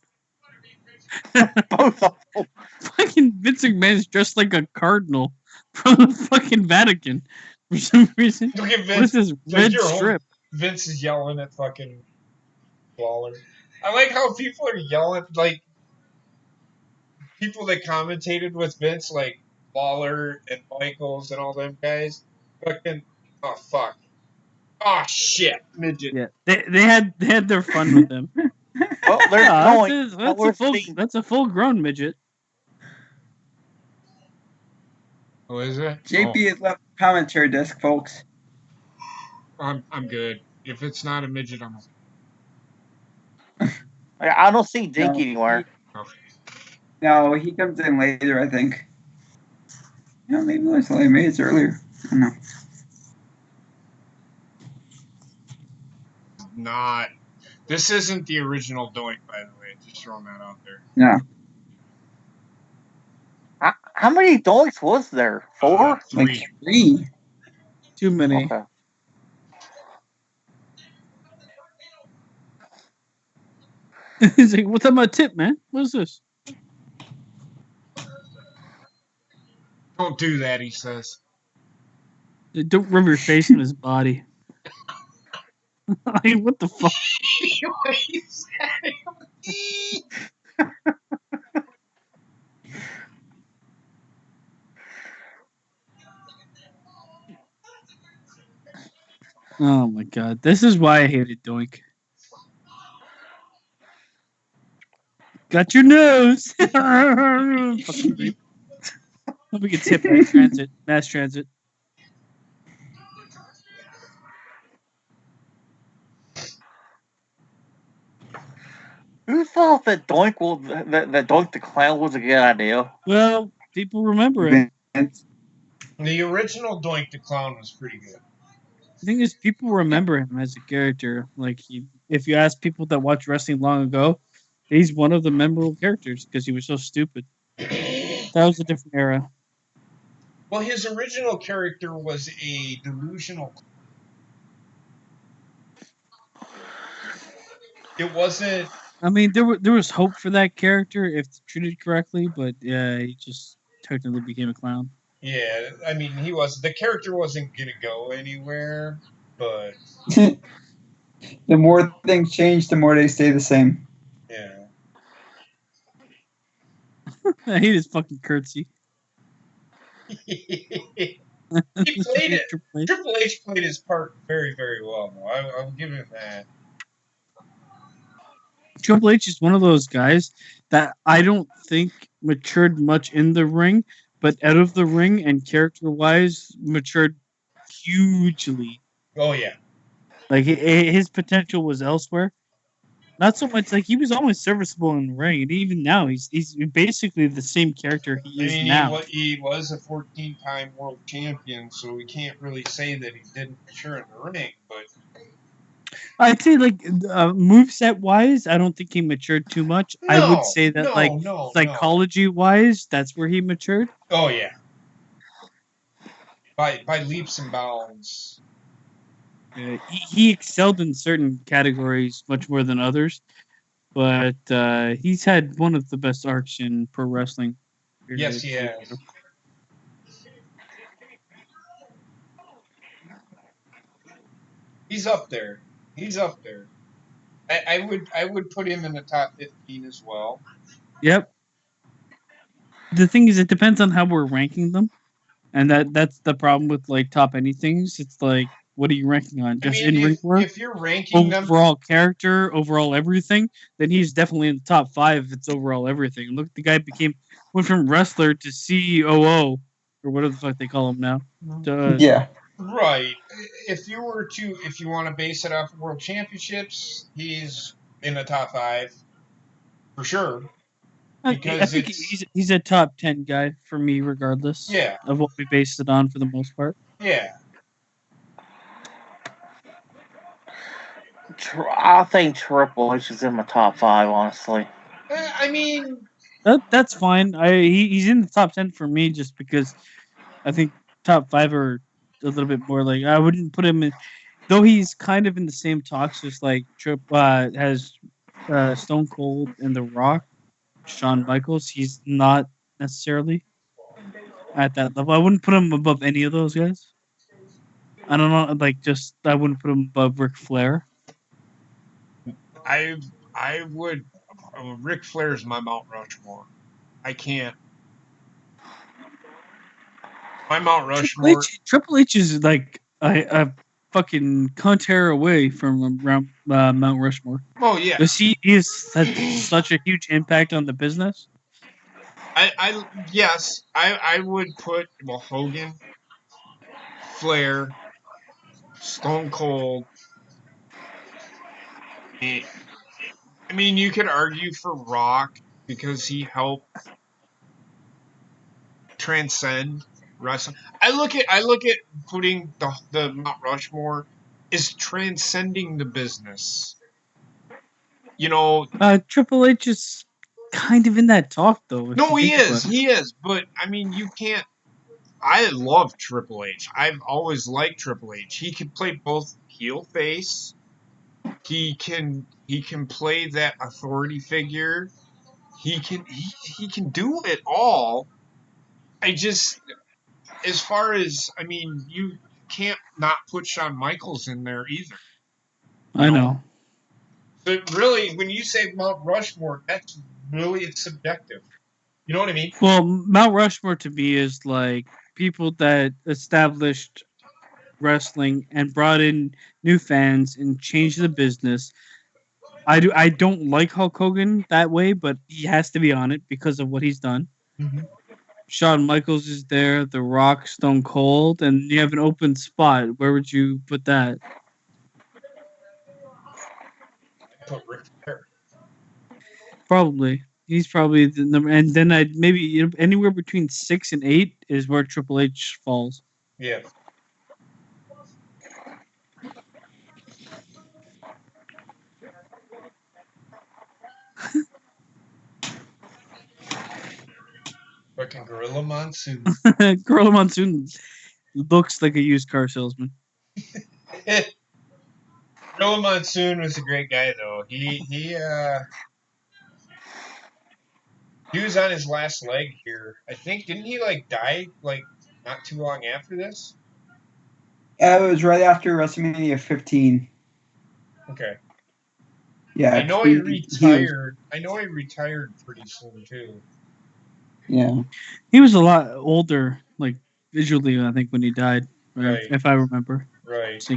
Both of them. Fucking Vince McMahon's dressed like a cardinal from the fucking Vatican for some reason. Look at What is Vince. this Like, red you're home. strip? Vince is yelling at fucking Waller. I like how people are yelling, like, people that commentated with Vince, like Waller and Michaels and all them guys. Fucking, oh, fuck. Oh, shit. Midget. Yeah, they had their fun with him. Oh, there's Yeah, going. that's a full grown midget. Oh, is it? JP has left the commentary desk, folks. Oh, I'm good. If it's not a midget, I'm I don't see Dinky No. anywhere. okay. No, he comes in later, I think. Yeah, maybe it was only minutes earlier. I don't know. Not. This isn't the original Doink, by the way. Just throwing that out there. Yeah. How many dogs was there? 4? 3. Like 3. Too many. Okay. He's like, "What's up, my tip, man? What is this?" Don't do that, he says. Don't rub your face in his body. Like, what the fuck? Oh my god. This is why I hated Doink. Got your nose. Fucking creep. Hope he gets hit by transit. Mass transit. Who thought that that Doink the Clown was a good idea? Well, people remember him. Vince. The original Doink the Clown was pretty good. The thing is, people remember him as a character. Like, if you ask people that watched wrestling long ago, he's one of the memorable characters because he was so stupid. That was a different era. Well, his original character was a delusional. It wasn't. I mean, there was hope for that character if treated correctly, but yeah, he just technically became a clown. Yeah, I mean, the character wasn't gonna go anywhere, but The more things change, the more they stay the same. yeah. I hate his fucking curtsy. He played it. Triple H. Triple H played his part very, very well, though. I'll give him that. Triple H is one of those guys that I don't think matured much in the ring, but out of the ring and character wise, matured hugely. Oh yeah. Like his potential was elsewhere. Not so much like he was always serviceable in the ring, and even now he's basically the same character he I is mean, now. he was a 14-time world champion, so we can't really say that he didn't mature in the ring. But I'd say like moveset wise, I don't think he matured too much. I would say that no. psychology wise, that's where he matured. Oh yeah. By leaps and bounds. He excelled in certain categories much more than others, but he's had one of the best arcs in pro wrestling. Yes, he has. He's up there. He's up there. I would put him in the top 15 as well. Yep. The thing is, it depends on how we're ranking them, and that's the problem with like top anythings. It's like, what are you ranking on? Just in ring work, if you're ranking them, overall character, overall everything, then he's definitely in the top 5. If it's overall everything. Look, the guy went from wrestler to COO or whatever the fuck they call him now. Yeah. Right. If you want to base it off of world championships, he's in the top 5 for sure. I think he's a top 10 guy for me, regardless. Yeah. Of what we based it on for the most part. Yeah. I think Triple H is in my top 5, honestly. I mean, that's fine. He's in the top 10 for me just because I think top 5 are a little bit more like, I wouldn't put him in, though he's kind of in the same talks, just like has Stone Cold and The Rock, Shawn Michaels. He's not necessarily at that level. I wouldn't put him above any of those guys. I don't know, like, just I wouldn't put him above Ric Flair. I would. Ric Flair's my Mount Rushmore. I can't. My Mount Rushmore. Triple H is like a fucking hair away from Mount Rushmore. Oh yeah. Because he has had such a huge impact on the business. I would put Hogan, Flair, Stone Cold. I mean, you could argue for Rock because he helped transcend wrestling. I look at putting the Mount Rushmore is transcending the business. You know, Triple H is kind of in that talk though. No, he is. But I mean, you can't. I love Triple H. I've always liked Triple H. He can play both heel face. He can play that authority figure. He can do it all. I just, as far as, I mean, you can't not put Shawn Michaels in there either. I know. So really, when you say Mount Rushmore, that's really it's subjective. You know what I mean? Well, Mount Rushmore to me is like people that established wrestling and brought in new fans and changed the business. I don't like Hulk Hogan that way, but he has to be on it because of what he's done. Mm-hmm. Shawn Michaels is there, The Rock, Stone Cold, and you have an open spot. Where would you put that? I put Ric Flair. Probably. He's probably the number, and then I'd maybe anywhere between 6 and 8 is where Triple H falls. Yeah. Fucking Gorilla Monsoon. Gorilla Monsoon looks like a used car salesman. Gorilla Monsoon was a great guy though. He was on his last leg here. I think didn't he like die like not too long after this? Yeah, it was right after WrestleMania 15. Okay. Yeah, I know he retired. I know he retired pretty soon too. Yeah. He was a lot older, like visually, I think, when he died, Right. if I remember. Right. So,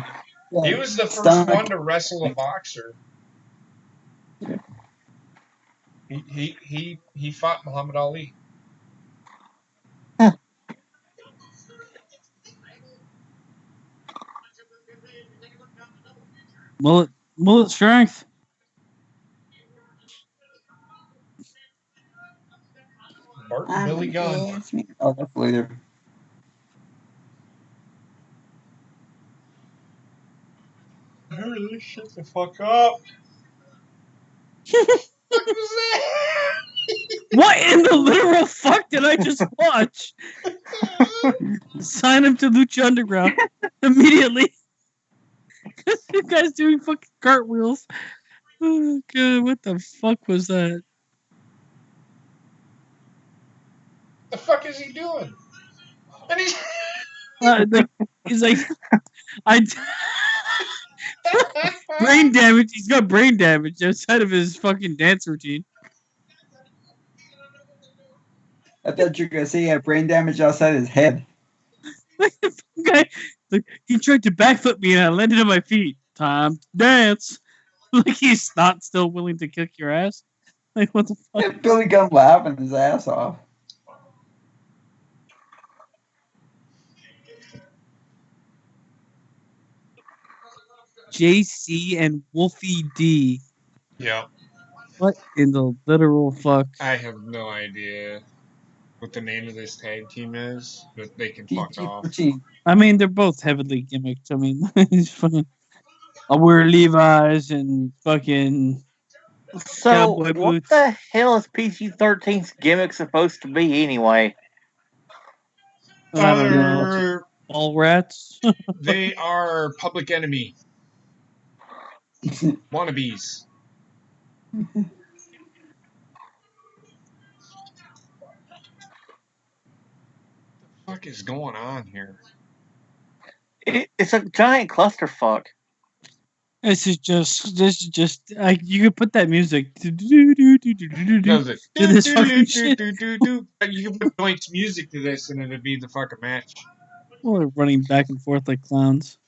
He was the first one to wrestle a boxer. Yeah. He fought Muhammad Ali. mullet strength. Bart and Billy Gunn. Oh, that's later. Hurry, shut the fuck up. What was that? What in the literal fuck did I just watch? Sign him to Lucha Underground immediately. You guys doing fucking cartwheels. Oh god, what the fuck was that? The fuck is he doing? And he's He's like, I brain damage. He's got brain damage outside of his fucking dance routine. I thought you were gonna say he had brain damage outside his head. Okay, like, he tried to backflip me and I landed on my feet. Time to dance. Like he's not still willing to kick your ass. Like what the fuck? And Billy Gunn laughing his ass off. JC and Wolfie D. Yeah. What in the literal fuck? I have no idea what the name of this tag team is, but they can fuck off. PG-13. I mean, they're both heavily gimmicked. I mean, he's fucking. I wear Levi's and fucking. So, Cowboy what boots. the hell is PG-13's gimmick supposed to be anyway? I don't know. All rats. They are Public Enemy. Wannabes. What the fuck is going on here? It's a giant clusterfuck. This is just like you could put that music to Does it? this fucking shit. You can put Joint's music to this and it'd be the fucking match. Well, they're running back and forth like clowns.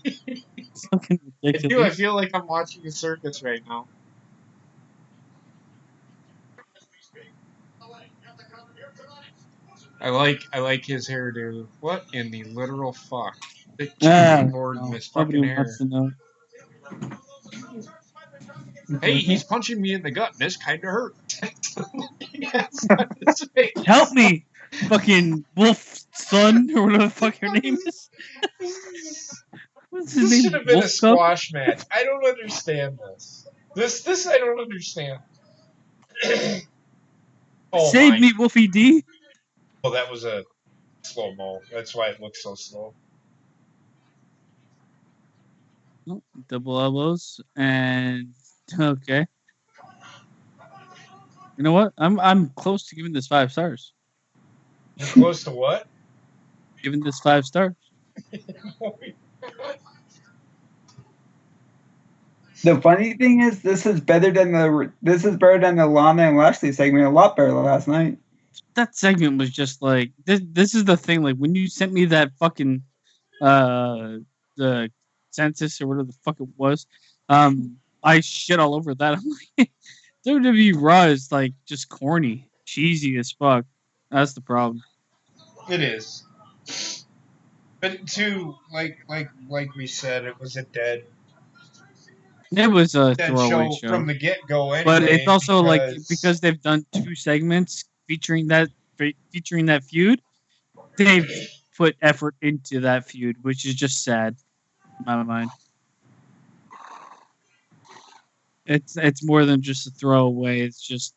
It's fucking ridiculous. I feel like I'm watching a circus right now. I like his hairdo. What in the literal fuck? The keyboard in his fucking hair. Wants to know. Hey, he's punching me in the gut. This kind of hurt. Help me, fucking wolf son, or whatever the fuck your name is. What's his This name? should have been Wolf a squash match. I don't understand this. This I don't understand. Oh Save my. me, Wolfie D. Oh, that was a slow mo. That's why it looks so slow. Oh, double elbows and okay. You know what? I'm close to giving this 5 stars. You're close to what? Giving this 5 stars. The funny thing is, this is better than the Lana and Lashley segment. A lot better last night. That segment was just like this is the thing. Like when you sent me that fucking the census or whatever the fuck it was, I shit all over that. I'm like, WWE Raw is like just corny, cheesy as fuck. That's the problem. It is. But too, like we said, it was a dead It was a throwaway show show, from the get go anyway. but it's also because because they've done 2 segments featuring that feud. They've put effort into that feud, which is just sad in my mind. It's more than just a throwaway. It's just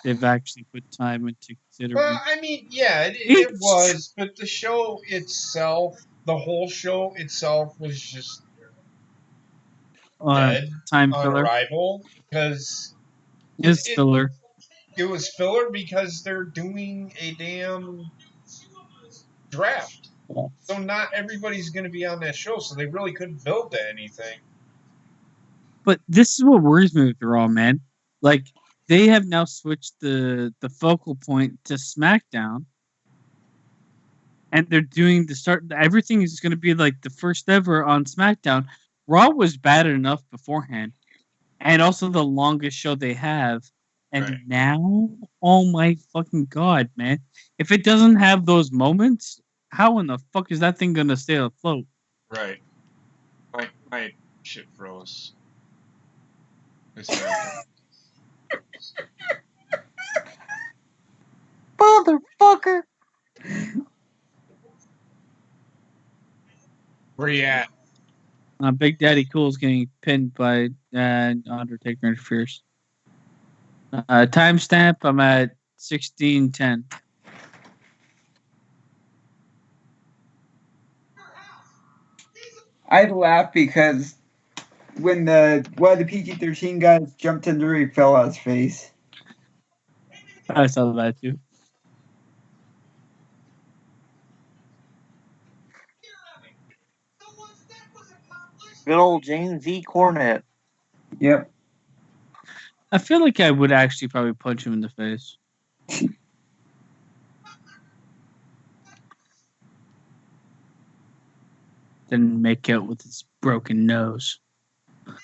they've actually put time into considering. Well, I mean, yeah, it was, but the show itself, the whole show itself, was just dead time on filler. arrival because It's filler. It was filler because they're doing a damn draft. Yeah. So not everybody's going to be on that show, so they really couldn't build to anything. But this is what worries me with Raw, man. Like they have now switched the focal point to SmackDown, and they're doing the start. Everything is going to be like the first ever on SmackDown. Raw was bad enough beforehand, and also the longest show they have. And Right. now, oh my fucking god, man! If it doesn't have those moments, how in the fuck is that thing gonna stay afloat? Right. My shit froze. Motherfucker. Where you at? Big Daddy Cool's getting pinned by Undertaker interferes. Timestamp, I'm at 16:10. I laugh because when one of the PG-13 guys jumped into her, he fell on his face. I saw that too. Good old James E. Cornette. Yep. I feel like I would actually probably punch him in the face. Then make out with his broken nose. What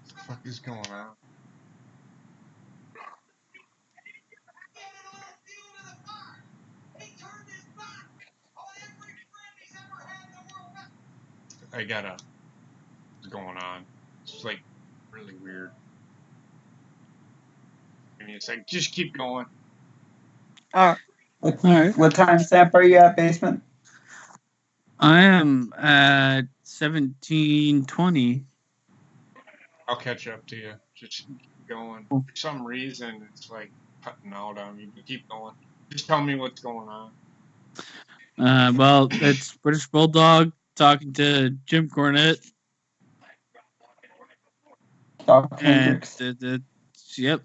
the fuck is going on? I got what's going on. It's like really weird. I mean, it's like just keep going. All right. What timestamp are you at, Basement? I am at 17:20. I'll catch up to you. Just keep going. For some reason, it's like cutting out on me. But keep going. Just tell me what's going on. Well, it's British Bulldog talking to Jim Cornette. Doc And Hendricks. yep.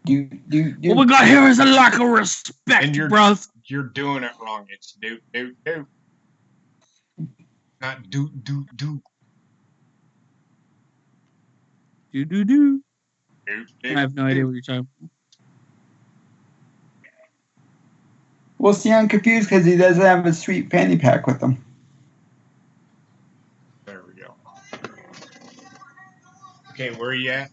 What we got here is a lack of respect, And you're doing it wrong. It's do. Not do. Do. I have no idea what you're talking about. Well, see, I'm confused because he doesn't have a sweet panty pack with him. There we go. Okay, where are you at?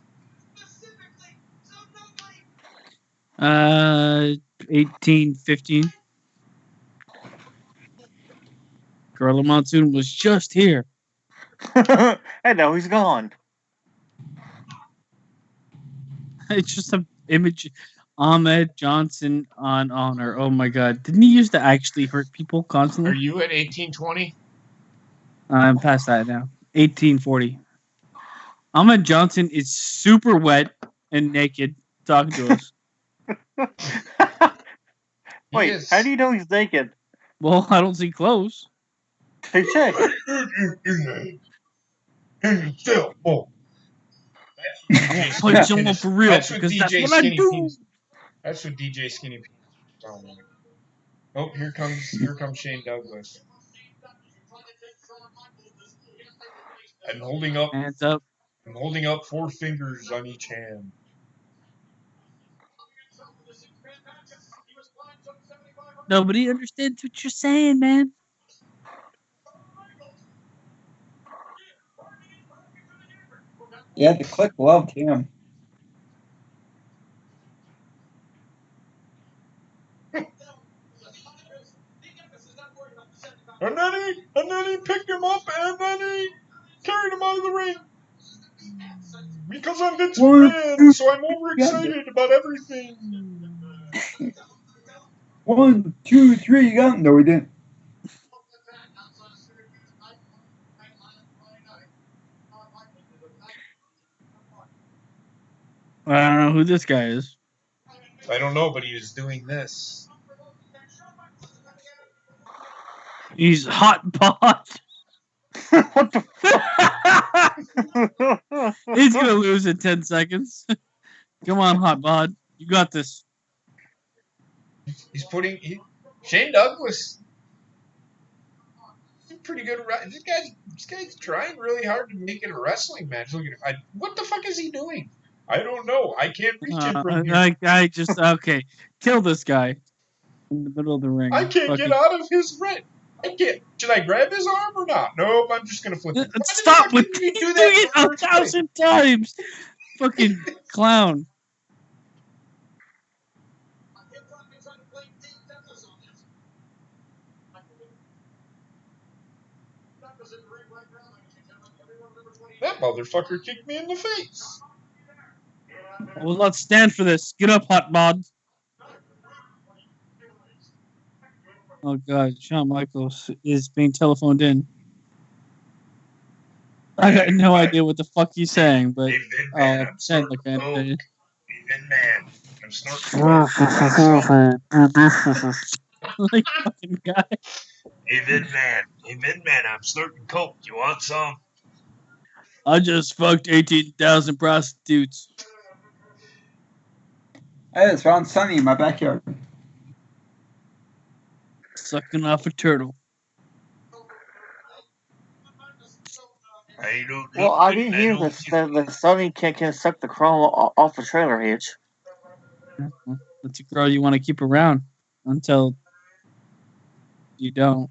18:15. Gorilla Monsoon was just here. And now he's gone. It's just an image. Ahmed Johnson on Honor. Oh my god. Didn't he used to actually hurt people constantly? Are you at 1820? I'm past that now. 1840. Ahmed Johnson is super wet and naked talking to us. Wait, how do you know he's naked? Well, I don't see clothes. Hey, check. Still, oh. I'm gonna punch someone for real because that's what I do. That's what DJ Skinny Penis is telling me. Oh, here comes Shane Douglas. I'm holding up. Hands up. I'm holding up 4 fingers on each hand. Nobody understands what you're saying, man. Yeah, the click loved him. And then he picked him up, and then he carried him out of the ring. Because I'm Vince McMahon, so I'm overexcited about everything. 1, 2, 3, you got him. No, he didn't. I don't know who this guy is. I don't know, but he was doing this. He's hot pot. What the He's gonna lose in 10 seconds. Come on, hot bod. You got this. He's putting Shane Douglas. He's pretty good. This guy's trying really hard to make it a wrestling match. Look at him. What the fuck is he doing? I don't know. I can't reach it from here. I just okay. Kill this guy in the middle of the ring. I can't get out of his ring. I can't. Should I grab his arm or not? Nope. I'm just gonna flip him. Stop with doing it 1,000 times. Fucking clown. That motherfucker kicked me in the face. I will not stand for this. Get up, hot bod. Oh god, Shawn Michaels is being telephoned in. I got no idea what the fuck he's saying, but Hey, Vin Man, I'm said snorting like coke. I Hey, Vin Man, I'm snorting coke. like fucking guy. Hey, Vin Man, I'm snorting coke. You want some? I just fucked 18,000 prostitutes. I just found Sunny in my backyard. Sucking off a turtle. Well, I didn't hear the Sonny can suck the chrome off a trailer hitch. That's a girl you want to keep around until you don't.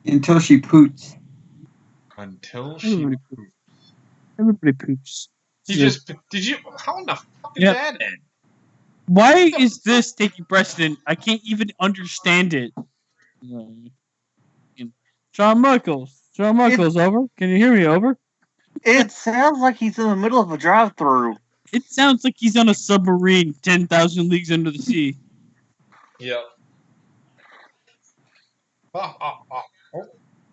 Until she poots. Until she. Everybody poops. Did you? How in the fuck did that end? Why is this taking precedent? I can't even understand it. Shawn Michaels, over. Can you hear me? Over. It sounds like he's in the middle of a drive-through. It sounds like he's on a submarine 10,000 leagues under the sea. Yep. Oh.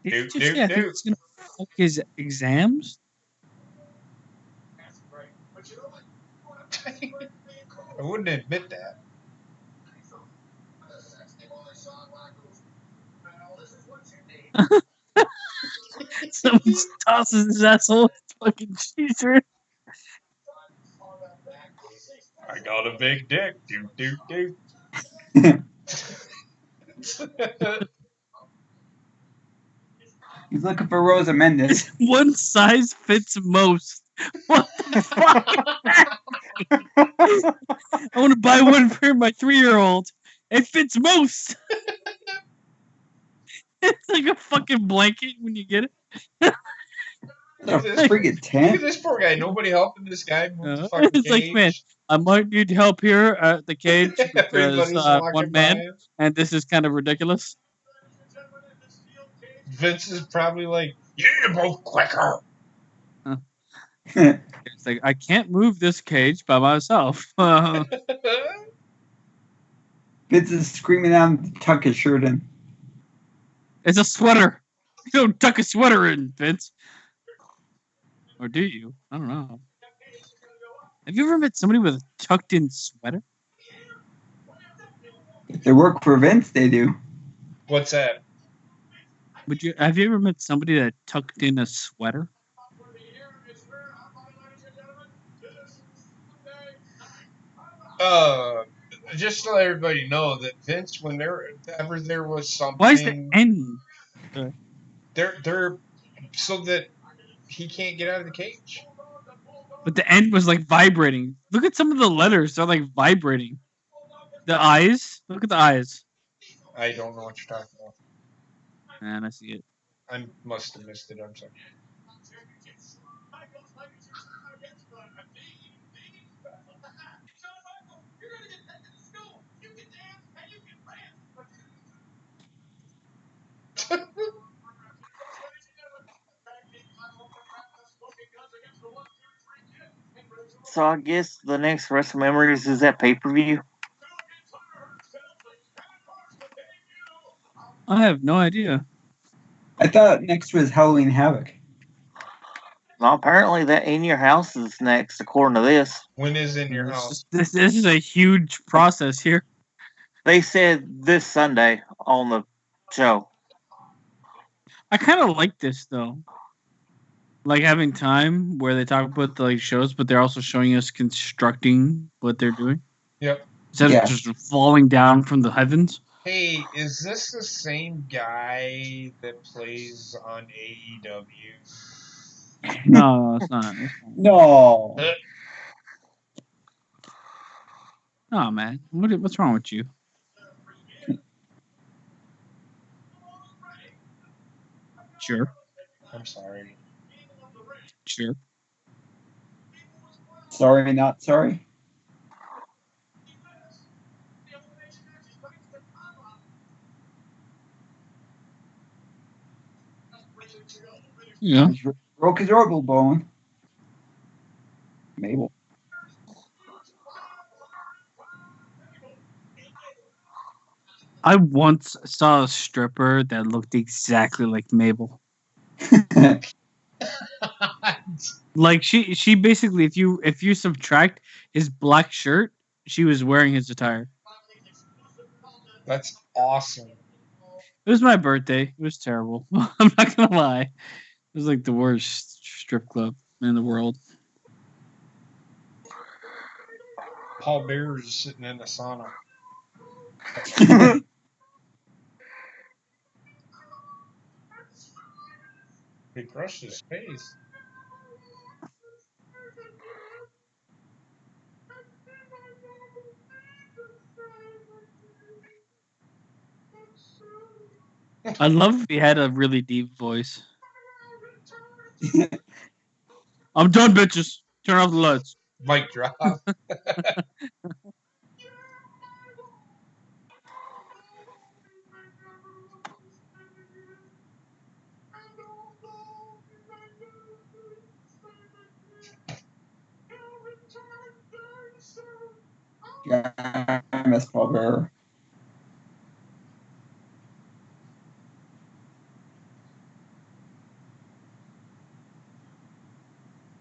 Did you just say I think he's gonna fuck his exams? I wouldn't admit that. Someone tosses his asshole fucking cheeser. I got a big dick. Do. He's looking for Rosa Mendes. One size fits most. What the fuck? I want to buy one for my 3-year-old. It fits most. It's like a fucking blanket when you get it. Look at this poor guy. Nobody helping this guy move the fucking It's cage. like, man, I might need help here at the cage because one man, and this is kind of ridiculous. Vince is probably like, you need to move quicker. It's like, I can't move this cage by myself. Vince is screaming out him to tuck his shirt in. It's a sweater. You don't tuck a sweater in, Vince. Or do you? I don't know. Have you ever met somebody with a tucked in sweater? If they work for Vince, they do. What's that? Have you ever met somebody that tucked in a sweater? Just to let everybody know that Vince, whenever there was something, Why is the N? they're so that he can't get out of the cage. But the end was like vibrating. Look at some of the letters; they're like vibrating. The eyes. Look at the eyes. I don't know what you're talking about. Man, I see it. I must have missed it. I'm sorry. So I guess the next Wrestle Memories is that pay-per-view. I have no idea. I thought next was Halloween Havoc. Well, apparently that In Your House is next, according to this. When is in your house? This is a huge process here. They said this Sunday on the show. I kind of like this though. Like having time where they talk about the like shows, but they're also showing us constructing what they're doing. Yep. Instead Yeah. of just falling down from the heavens. Hey, is this the same guy that plays on AEW? No, it's not. No. Oh man, what's wrong with you? Sure, I'm sorry. sure. Sorry, not sorry. Yeah. Broke his orbital bone. Mabel. I once saw a stripper that looked exactly like Mabel. Like she basically, if you subtract his black shirt, she was wearing his attire. That's awesome. It was my birthday. It was terrible. I'm not gonna lie. It was like the worst strip club in the world. Paul Bearer is sitting in the sauna. He crushed his face. I love if he had a really deep voice. I'm done, bitches. Turn off the lights. Mic drop. Yeah, I miss Paul Bearer.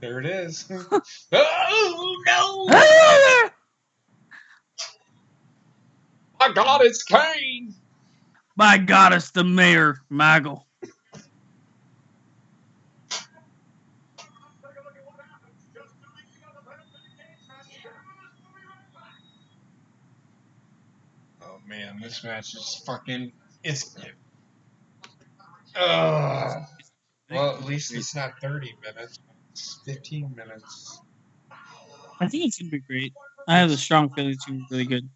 There it is. Oh no! My God, it's Kane! My God, it's the mayor, Maggle. Oh man, this match is fucking. It's. Well, at least it's not 30 minutes. It's 15 minutes. I think it's gonna be great. I have a strong feeling it's gonna be really good.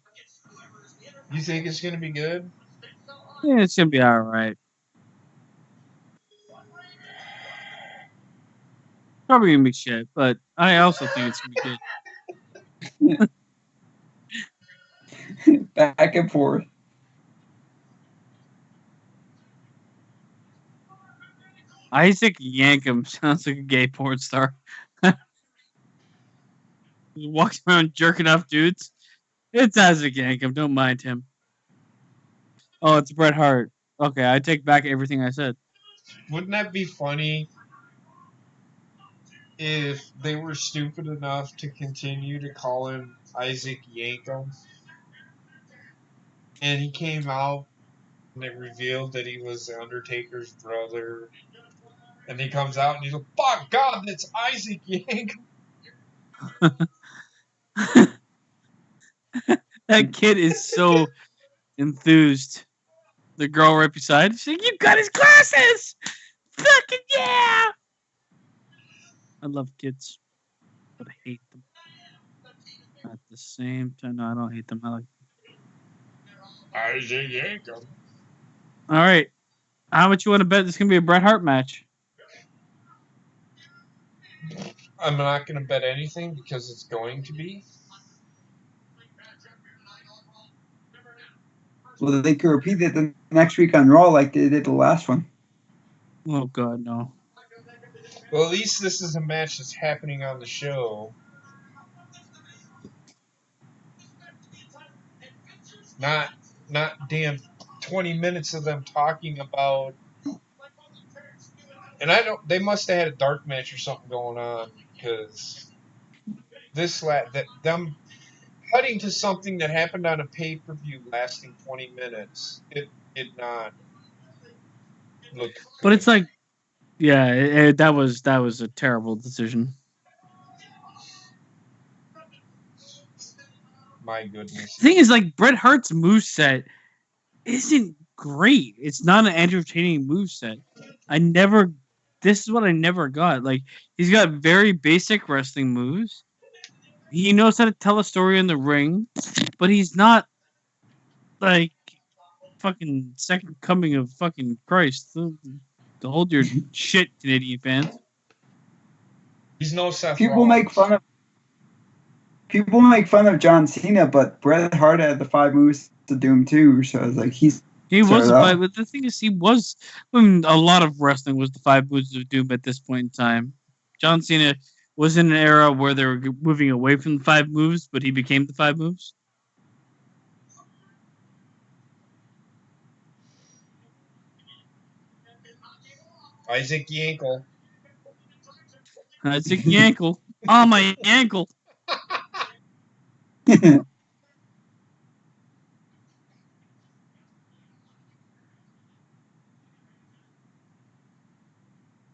You think it's gonna be good? Yeah, it's gonna be all right. Probably gonna be shit, but I also think it's gonna be good. Back and forth. Isaac Yankum sounds like a gay porn star. He walks around jerking off dudes. It's Isaac Yankum. Don't mind him. Oh, it's Bret Hart. Okay, I take back everything I said. Wouldn't that be funny if they were stupid enough to continue to call him Isaac Yankum? And he came out and they revealed that he was the Undertaker's brother. And he comes out and he's like, "Fuck God, that's Isaac Yankum." That kid is so enthused. The girl right beside, she's like, "You got his glasses! Fucking yeah!" I love kids, but I hate them. At the same time, no, I don't hate them. I like. Isaac Yankum. All right, how much you want to bet this is gonna be a Bret Hart match? I'm not going to bet anything because it's going to be. Well, they could repeat it the next week on Raw like they did the last one. Oh God, no. Well, at least this is a match that's happening on the show. Not damn 20 minutes of them talking about. And I don't. They must have had a dark match or something going on because them cutting to something that happened on a pay-per-view lasting 20 minutes. It did not look But good. it's like, yeah, that was a terrible decision. My goodness. The thing is, like, Bret Hart's moveset isn't great. It's not an entertaining moveset. This is what I never got. Like, he's got very basic wrestling moves. He knows how to tell a story in the ring, but he's not like fucking second coming of fucking Christ. To hold your shit, Canadian fans. He's no Seth People Rollins. People make fun of John Cena, but Bret Hart had the 5 moves to Doom too. So it's like he was started a off. fight, but the thing is, a lot of wrestling was the 5 moves of doom at this point in time. John Cena was in an era where they were moving away from the 5 moves, but he became the 5 moves. Isaac Yankel. Isaac Yankel. Oh, my ankle.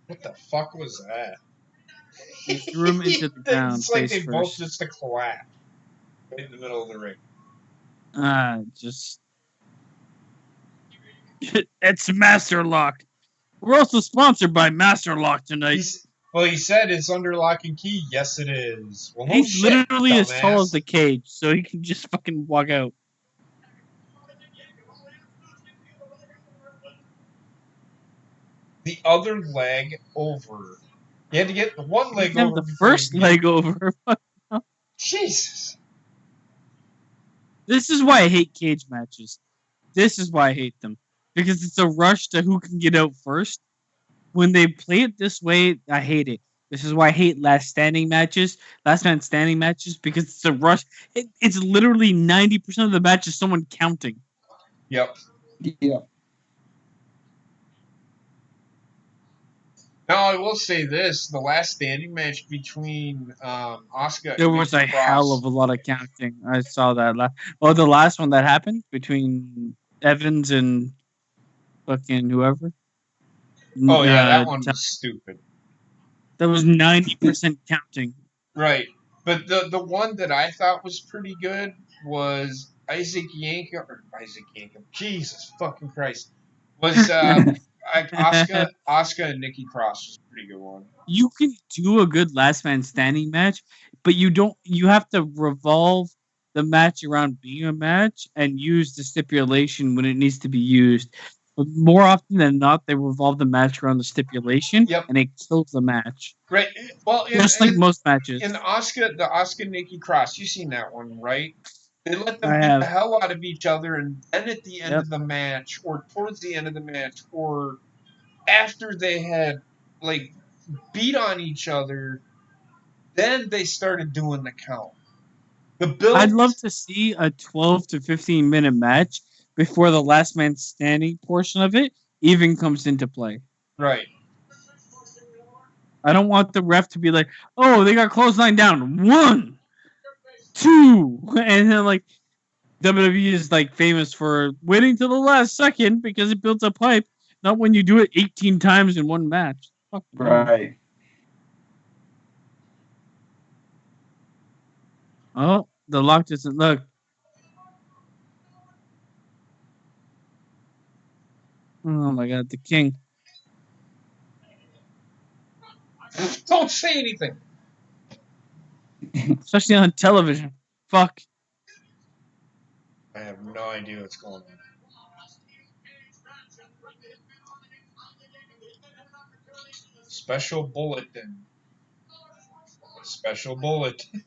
What the fuck was that? He threw him into the ground It's like face they both first. just collapsed right in the middle of the ring. Just it's Master Lock. We're also sponsored by Master Lock tonight. He said it's under lock and key. Yes, it is. Well, no He's shit, literally as tall as dumbass. the cage, so he can just fucking walk out. The other leg over. You had to get the one leg Even over the before first you leg over. Jesus. This is why I hate cage matches. This is why I hate them. Because it's a rush to who can get out first. When they play it this way, I hate it. This is why I hate last man standing matches, because it's a rush. It's literally 90% of the match is someone counting. Yep. Yeah. Now I will say this: the last standing match between Asuka There and was Nikki a hell Cross. of a lot of counting. I saw that. The last one that happened between Evans and fucking whoever. Oh yeah, that one was stupid. That was 90% counting. Right, but the one that I thought was pretty good was Isaac Yankem. Jesus fucking Christ, was Asuka and Nikki Cross was a pretty good one. You can do a good last man standing match, but you have to revolve the match around being a match and use the stipulation when it needs to be used. But more often than not, they revolve the match around the stipulation, Yep. and it kills the match. Right. Well, Just like most matches. in the Asuka Nikki Cross, you've seen that one, right? They let them I beat the have. hell out of each other, and then at the end Yep. of the match, or towards the end of the match, or after they had like beat on each other, then they started doing the count. The build. I'd love to see a 12 to 15-minute match before the last man standing portion of it even comes into play. Right. I don't want the ref to be like, oh, they got clothesline down. 1, 2. And then, like, WWE is, like, famous for waiting till the last second because it builds up hype. Not when you do it 18 times in one match. Fuck right. Oh, the lock doesn't look. Oh, my God. The king. Don't say anything. Especially on television. Fuck. I have no idea what's going on. Special bulletin. Special bulletin.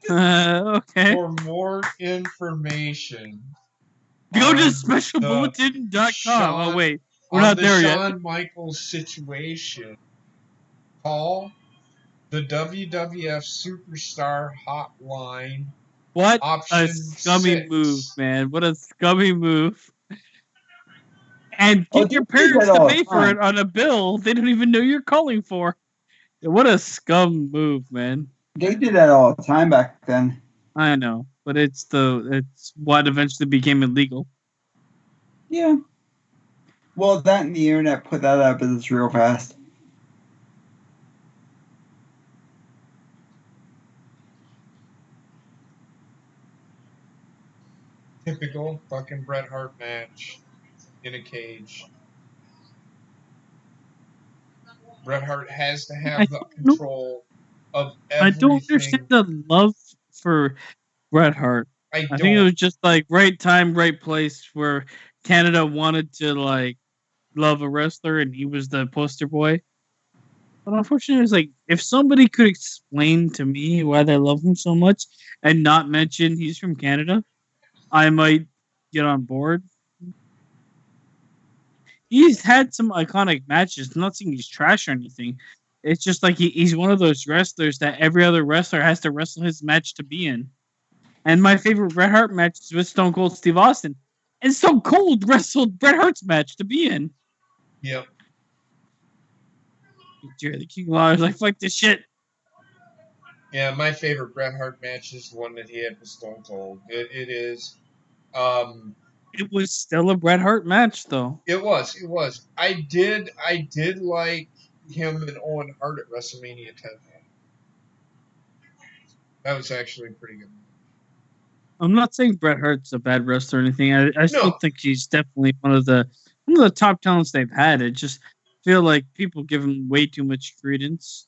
Okay. For more information. Go to on specialbulletin.com. Shawn- Oh, wait. We're on not the there yet. Shawn Michaels situation, call the WWF Superstar Hotline. What Option a scummy 6. move, man. What a scummy move. And Oh, get your they do parents that to all pay the for time. it on a bill they don't even know you're calling for. What a scum move, man. They did that all the time back then. I know, but it's what eventually became illegal. Yeah. Well, that and the internet put that out of business real fast. Typical fucking Bret Hart match in a cage. Bret Hart has to I have the don't know. control of I don't understand everything. the love for Bret Hart. I I think it don't. was just like right time, right place where Canada wanted to like love a wrestler and he was the poster boy. But unfortunately, it's like if somebody could explain to me why they love him so much and not mention he's from Canada, I might get on board. He's had some iconic matches. I'm not saying he's trash or anything. It's just like he's one of those wrestlers that every other wrestler has to wrestle his match to be in. And my favorite Bret Hart match is with Stone Cold Steve Austin. And Stone Cold wrestled Bret Hart's match to be in. Yep. Jerry the King Law was like, fuck this shit. Yeah, my favorite Bret Hart match is the one that he had with Stone Cold. It is. It was still a Bret Hart match, though. It was. I did like him and Owen Hart at WrestleMania 10. That was actually pretty good. I'm not saying Bret Hart's a bad wrestler or anything. I still No. think he's definitely one of the top talents they've had. I just feel like people give him way too much credence.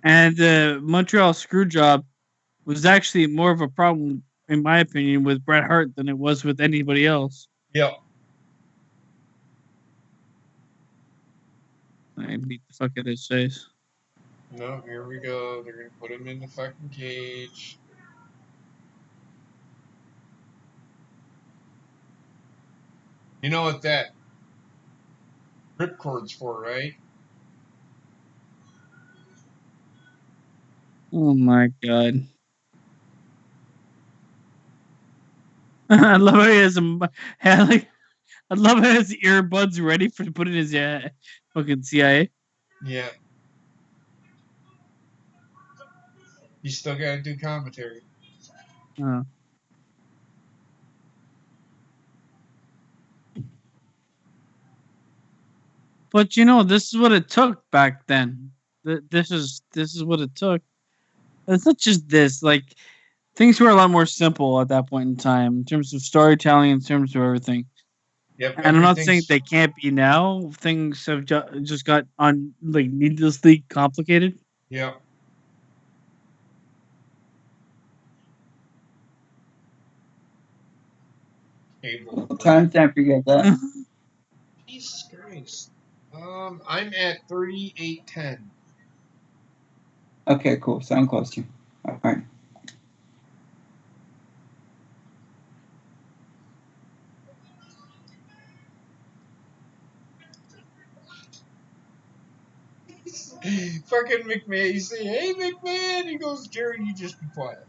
And the Montreal Screwjob was actually more of a problem, in my opinion, with Bret Hart than it was with anybody else. Yep. I beat the fuck out of his face. No, here we go. They're gonna put him in the fucking cage. You know what that ripcord's for, right? Oh my god. I love how he has I love how his earbuds ready for to put in his fucking CIA. Yeah. You still gotta do commentary. Oh. But this is what it took back then. This is what it took. It's not just this. Like things were a lot more simple at that point in time in terms of storytelling, in terms of everything. Yep. And I'm not saying they can't be now. Things have just got needlessly complicated. Yep. Cable. Timestamp, you get that? Jesus Christ. I'm at 38:10. Okay, cool. So I'm close to you. All right. Fucking McMahon. You say, "Hey McMahon," he goes, "Jerry, you just be quiet."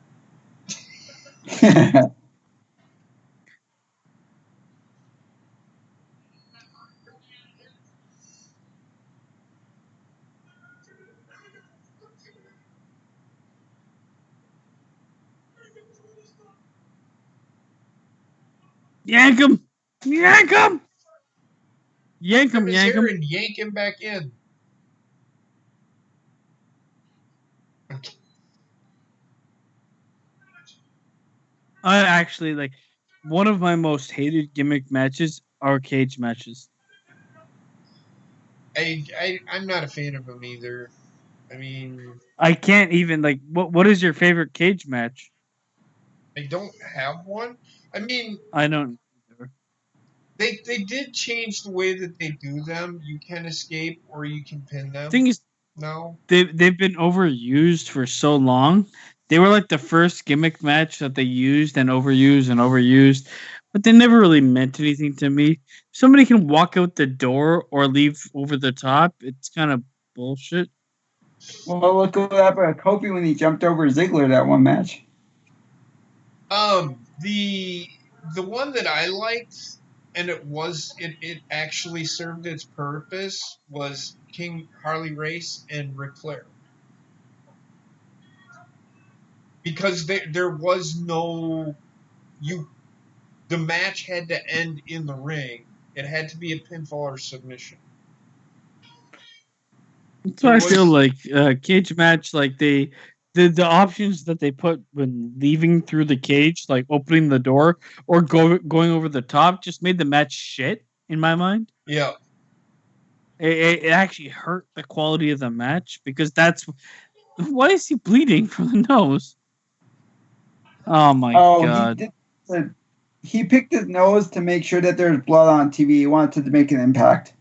Yank him! Yank him! Yank Grab him! his Yank hair him! and yank him back in. I actually like one of my most hated gimmick matches are cage matches. I'm not a fan of them either. I mean, I can't even like. What is your favorite cage match? I don't have one. I mean, I don't. they did change the way that they do them. You can escape or you can pin them. Thing is, No. they've been overused for so long. They were like the first gimmick match that they used and overused, but they never really meant anything to me. Somebody can walk out the door or leave over the top. It's kind of bullshit. Well, look what happened to Kofi when he jumped over Ziggler that one match. The one that I liked, and it actually served its purpose, was King Harley Race and Ric Flair. Because there was no the match had to end in the ring. It had to be a pinfall or submission. That's what I feel like. Cage match, like the options that they put when leaving through the cage, like opening the door or going over the top, just made the match shit in my mind. Yeah. It actually hurt the quality of the match because that's why is he bleeding from the nose? Oh my god! He picked his nose to make sure that there's blood on TV. He wanted to make an impact.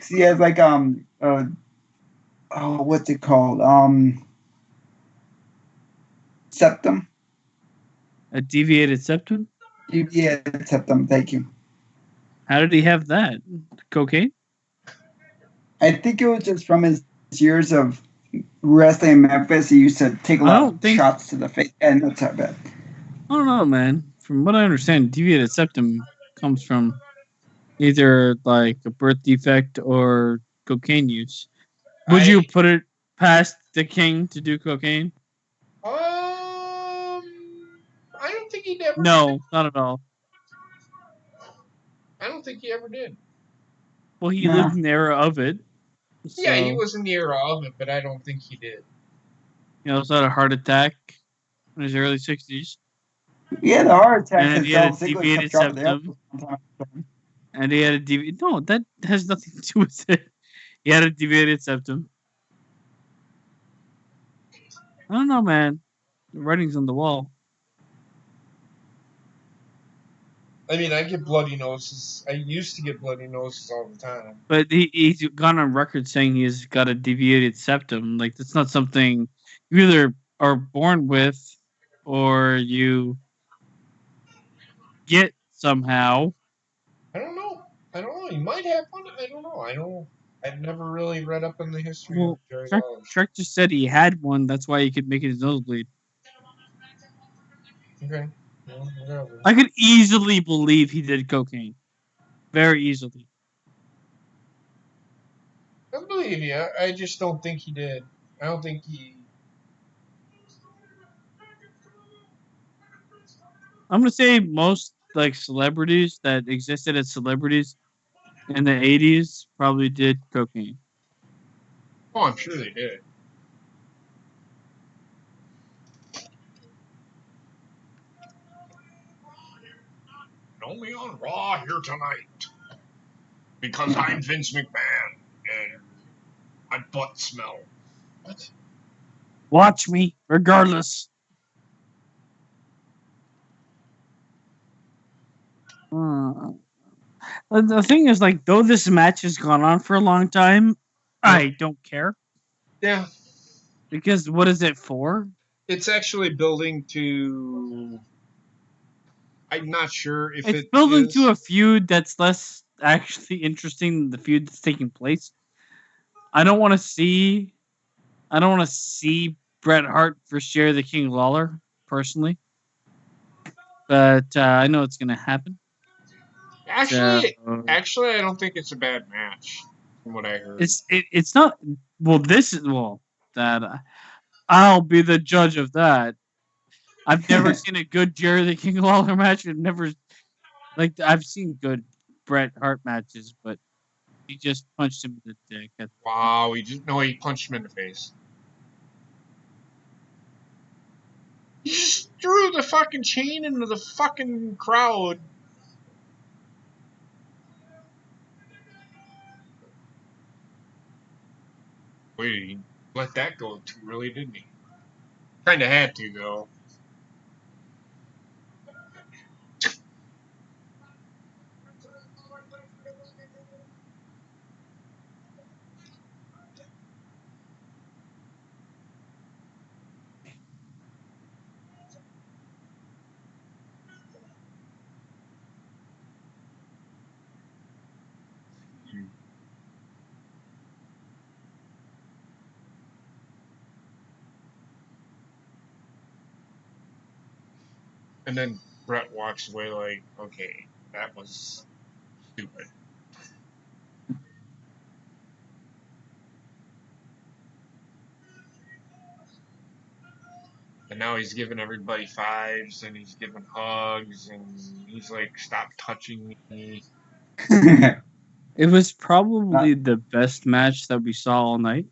He has like what's it called? Septum. A deviated septum. Deviated septum. Thank you. How did he have that? Cocaine? I think it was just from his years of wrestling in Memphis. He used to take a lot of shots to the face, and that's how bad. I don't know, man. From what I understand, deviated septum comes from either like a birth defect or cocaine use. Would you put it past the King to do cocaine? I don't think he ever. No, not at all. I don't think he ever did. Well, he lived in the era of it. So, yeah, he was in the era of it, but I don't think he did. He also had a heart attack in his early 60s. Yeah, the heart attack. And he had a deviated septum. And he had a deviated... No, that has nothing to do with it. He had a deviated septum. I don't know, man. The writing's on the wall. I mean, I get bloody noses. I used to get bloody noses all the time. But he's gone on record saying he's got a deviated septum. Like, that's not something you either are born with or you get somehow. I don't know. He might have one. I don't know. I've never really read up on the history of Jerry Lawler. Trek just said he had one. That's why he could make his nose bleed. Okay. Well, whatever. I could easily believe he did cocaine. Very easily. I believe you. I just don't think he did. I don't think he... I'm going to say most like celebrities that existed as celebrities in the 80s probably did cocaine. Oh, I'm sure they did. Only on Raw here tonight. Because I'm Vince McMahon and my butt smell. What? Watch me, regardless. The thing is, like, though this match has gone on for a long time, I don't care. Yeah. Because what is it for? It's actually building to... I'm not sure if it's building to a feud that's less actually interesting than the feud that's taking place. I don't want to see Bret Hart versus Jerry the King Lawler personally, but I know it's going to happen. Actually, I don't think it's a bad match from what I heard. It's not. Well, that I'll be the judge of that. I've never seen a good Jerry the King Lawler match. I've seen good Bret Hart matches, but he just punched him in the dick. Wow, he punched him in the face. He just threw the fucking chain into the fucking crowd. Wait, he let that go too early, didn't he? Kinda had to, though. And then Brett walks away like, okay, that was stupid. And now he's giving everybody fives and he's giving hugs and he's like, stop touching me. It was probably the best match that we saw all night.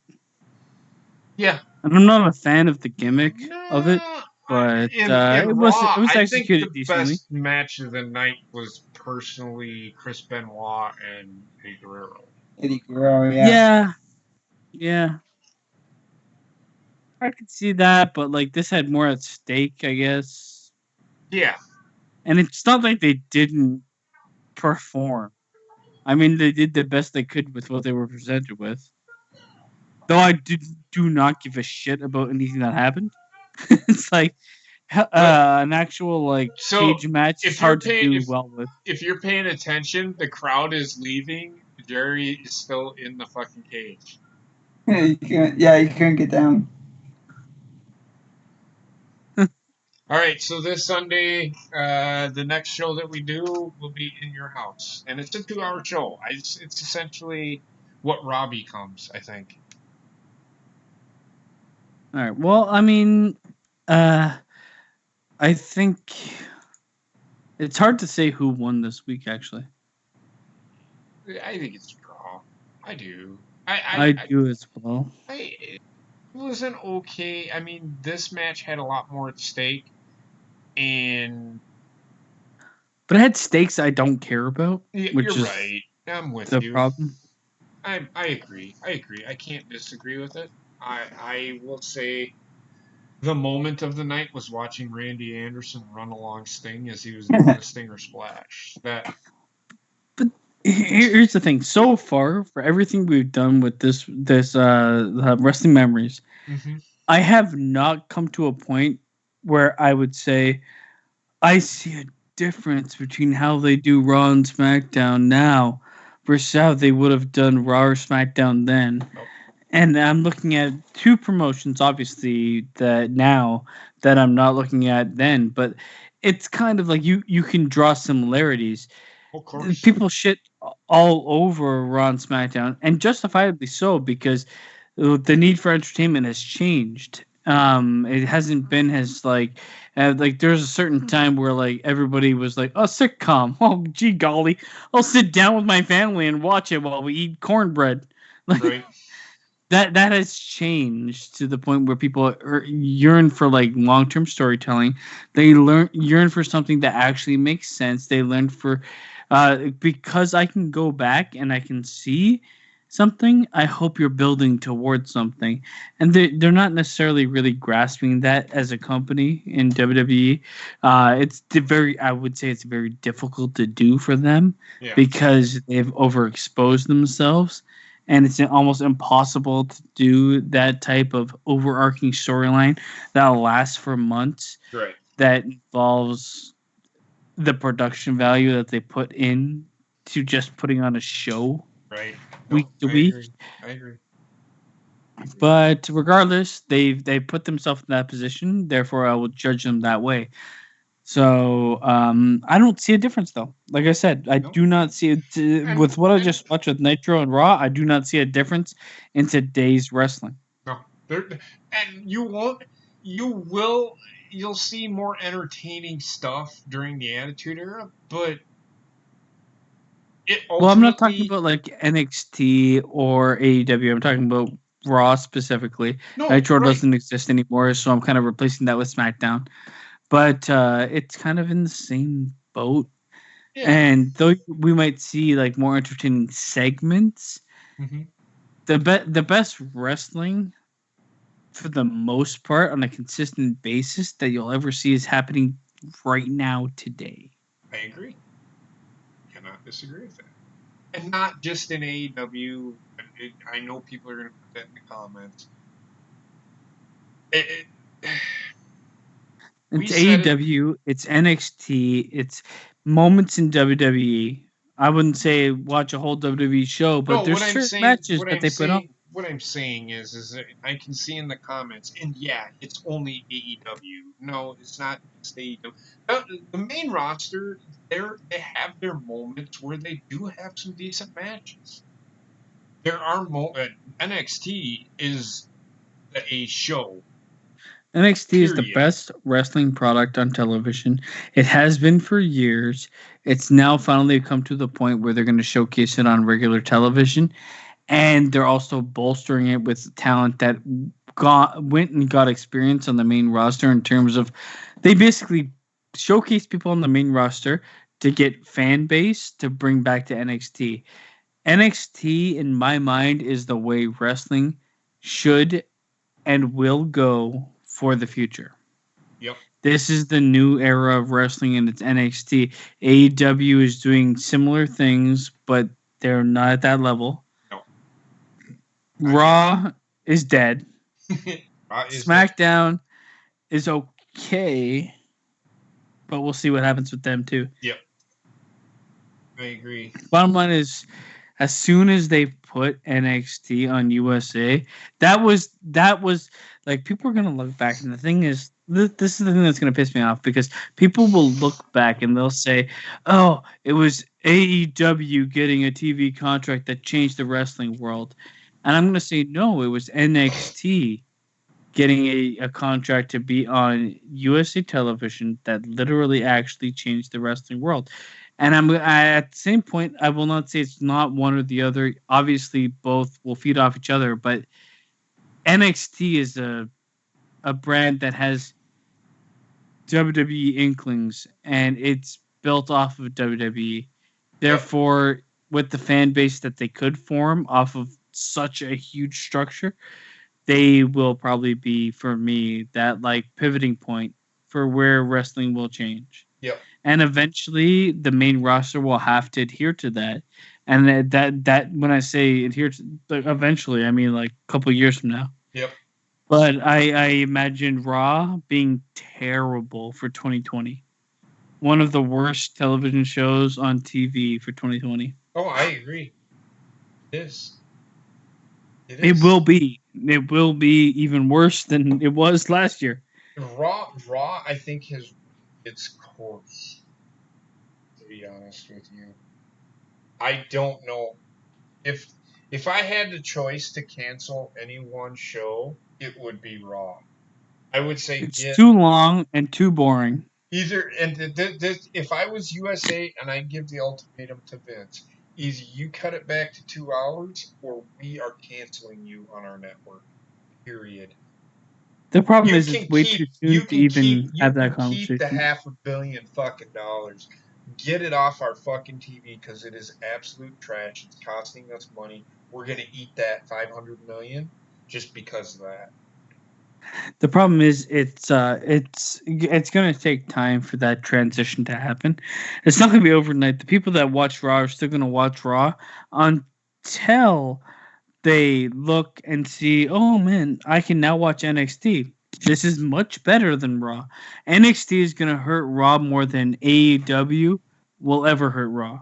Yeah. And I'm not a fan of the gimmick of it, but in it was Raw, executed I think the decently. best match of the night was personally Chris Benoit and Eddie Guerrero. Eddie Guerrero, yeah. Yeah. I could see that, but like this had more at stake, I guess. Yeah. And it's not like they didn't perform. I mean, they did the best they could with what they were presented with. Though I do not give a shit about anything that happened. It's like an actual like cage match is hard to do well with. If you're paying attention, the crowd is leaving. Jerry is still in the fucking cage. You couldn't get down. All right, so this Sunday, the next show that we do will be in your house, and it's a 2-hour show. It's essentially what Raw becomes, I think. All right. Well, I mean, I think it's hard to say who won this week. Actually, I think it's Raw. I do. I do as well. It was an okay. I mean, this match had a lot more at stake, but it had stakes I don't care about. Which you're is right. I'm with the you. problem. I agree. I can't disagree with it. I will say the moment of the night was watching Randy Anderson run along Sting as he was doing the Stinger Splash. But here's the thing. So far, for everything we've done with this Wrestling Memories, I have not come to a point where I would say I see a difference between how they do Raw and SmackDown now versus how they would have done Raw or SmackDown then. Nope. And I'm looking at two promotions, obviously, that now that I'm not looking at then, but it's kind of like you can draw similarities. Of course. People shit all over Raw and SmackDown, and justifiably so, because the need for entertainment has changed. It hasn't been as like there's a certain time where like everybody was like, oh, sitcom, oh gee golly, I'll sit down with my family and watch it while we eat cornbread. Like, right. That has changed to the point where people yearn for like long-term storytelling. They yearn for something that actually makes sense. They learn for because I can go back and I can see something. I hope you're building towards something, and they're not necessarily really grasping that as a company in WWE. I would say it's very difficult to do for them because they've overexposed themselves. And it's almost impossible to do that type of overarching storyline that'll last for months. Right. That involves the production value that they put in to just putting on a show. Right. Week to week. I agree. But regardless, they put themselves in that position. Therefore, I will judge them that way. So I don't see a difference, though. Like I said, I do not see it with what I just watched with Nitro and Raw. I do not see a difference in today's wrestling. No, and you'll see more entertaining stuff during the Attitude Era, but I'm not talking about like NXT or AEW. I'm talking about Raw specifically. No, Nitro right. doesn't exist anymore, so I'm kind of replacing that with SmackDown. But it's kind of in the same boat. Yeah. And though we might see like more entertaining segments, Mm-hmm. the best wrestling for the most part on a consistent basis that you'll ever see is happening right now today. I agree. Cannot disagree with that. And not just in AEW. I know people are going to put that in the comments. It's said AEW, it's NXT, it's moments in WWE. I wouldn't say watch a whole WWE show, but No, there's what I'm certain saying, matches that they put on. what I'm saying is that I can see in the comments, and yeah, it's only AEW. No, it's not just AEW. The main roster, they have their moments where they do have some decent matches. There are NXT is a show. NXT is the best wrestling product on television. It has been for years. It's now finally come to the point where they're going to showcase it on regular television, and they're also bolstering it with talent that went and got experience on the main roster in terms of they basically showcase people on the main roster to get fan base to bring back to NXT. NXT, in my mind, is the way wrestling should and will go for the future. Yep. This is the new era of wrestling, and it's NXT. AEW is doing similar things, but they're not at that level. No. Raw is dead. SmackDown dead. is okay, but we'll see what happens with them too. Yep. I agree. Bottom line is, as soon as they put NXT on USA, that was like people are gonna look back, and the thing is, this is the thing that's gonna piss me off because people will look back and they'll say, "Oh, it was AEW getting a TV contract that changed the wrestling world," and I'm gonna say, "No, it was NXT getting a contract to be on USA television that literally actually changed the wrestling world." And at the same point, I will not say it's not one or the other. Obviously, both will feed off each other, but NXT is a brand that has WWE inklings, and it's built off of WWE. Therefore, with the fan base that they could form off of such a huge structure, they will probably be, for me, that like pivoting point for where wrestling will change. Yep. And eventually, the main roster will have to adhere to that. And that when I say adhere to, eventually, I mean like a couple years from now. Yep. But I imagine Raw being terrible for 2020. One of the worst television shows on TV for 2020. Oh, I agree. It is. It will be. It will be even worse than it was last year. Raw, I think has its course. To be honest with you, I don't know if I had the choice to cancel any one show, it would be Raw. I would say it's too long and too boring. Either and if I was USA and I give the ultimatum to Vince, either you cut it back to 2 hours or we are canceling you on our network. Period. The problem is it's way too soon to even have that conversation. Keep the $500 million fucking dollars. Get it off our fucking TV because it is absolute trash. It's costing us money. We're gonna eat that $500 million just because of that. The problem is it's going to take time for that transition to happen. It's not going to be overnight. The people that watch Raw are still going to watch Raw until they look and see, oh man, I can now watch NXT. This is much better than Raw. NXT is going to hurt Raw more than AEW will ever hurt Raw.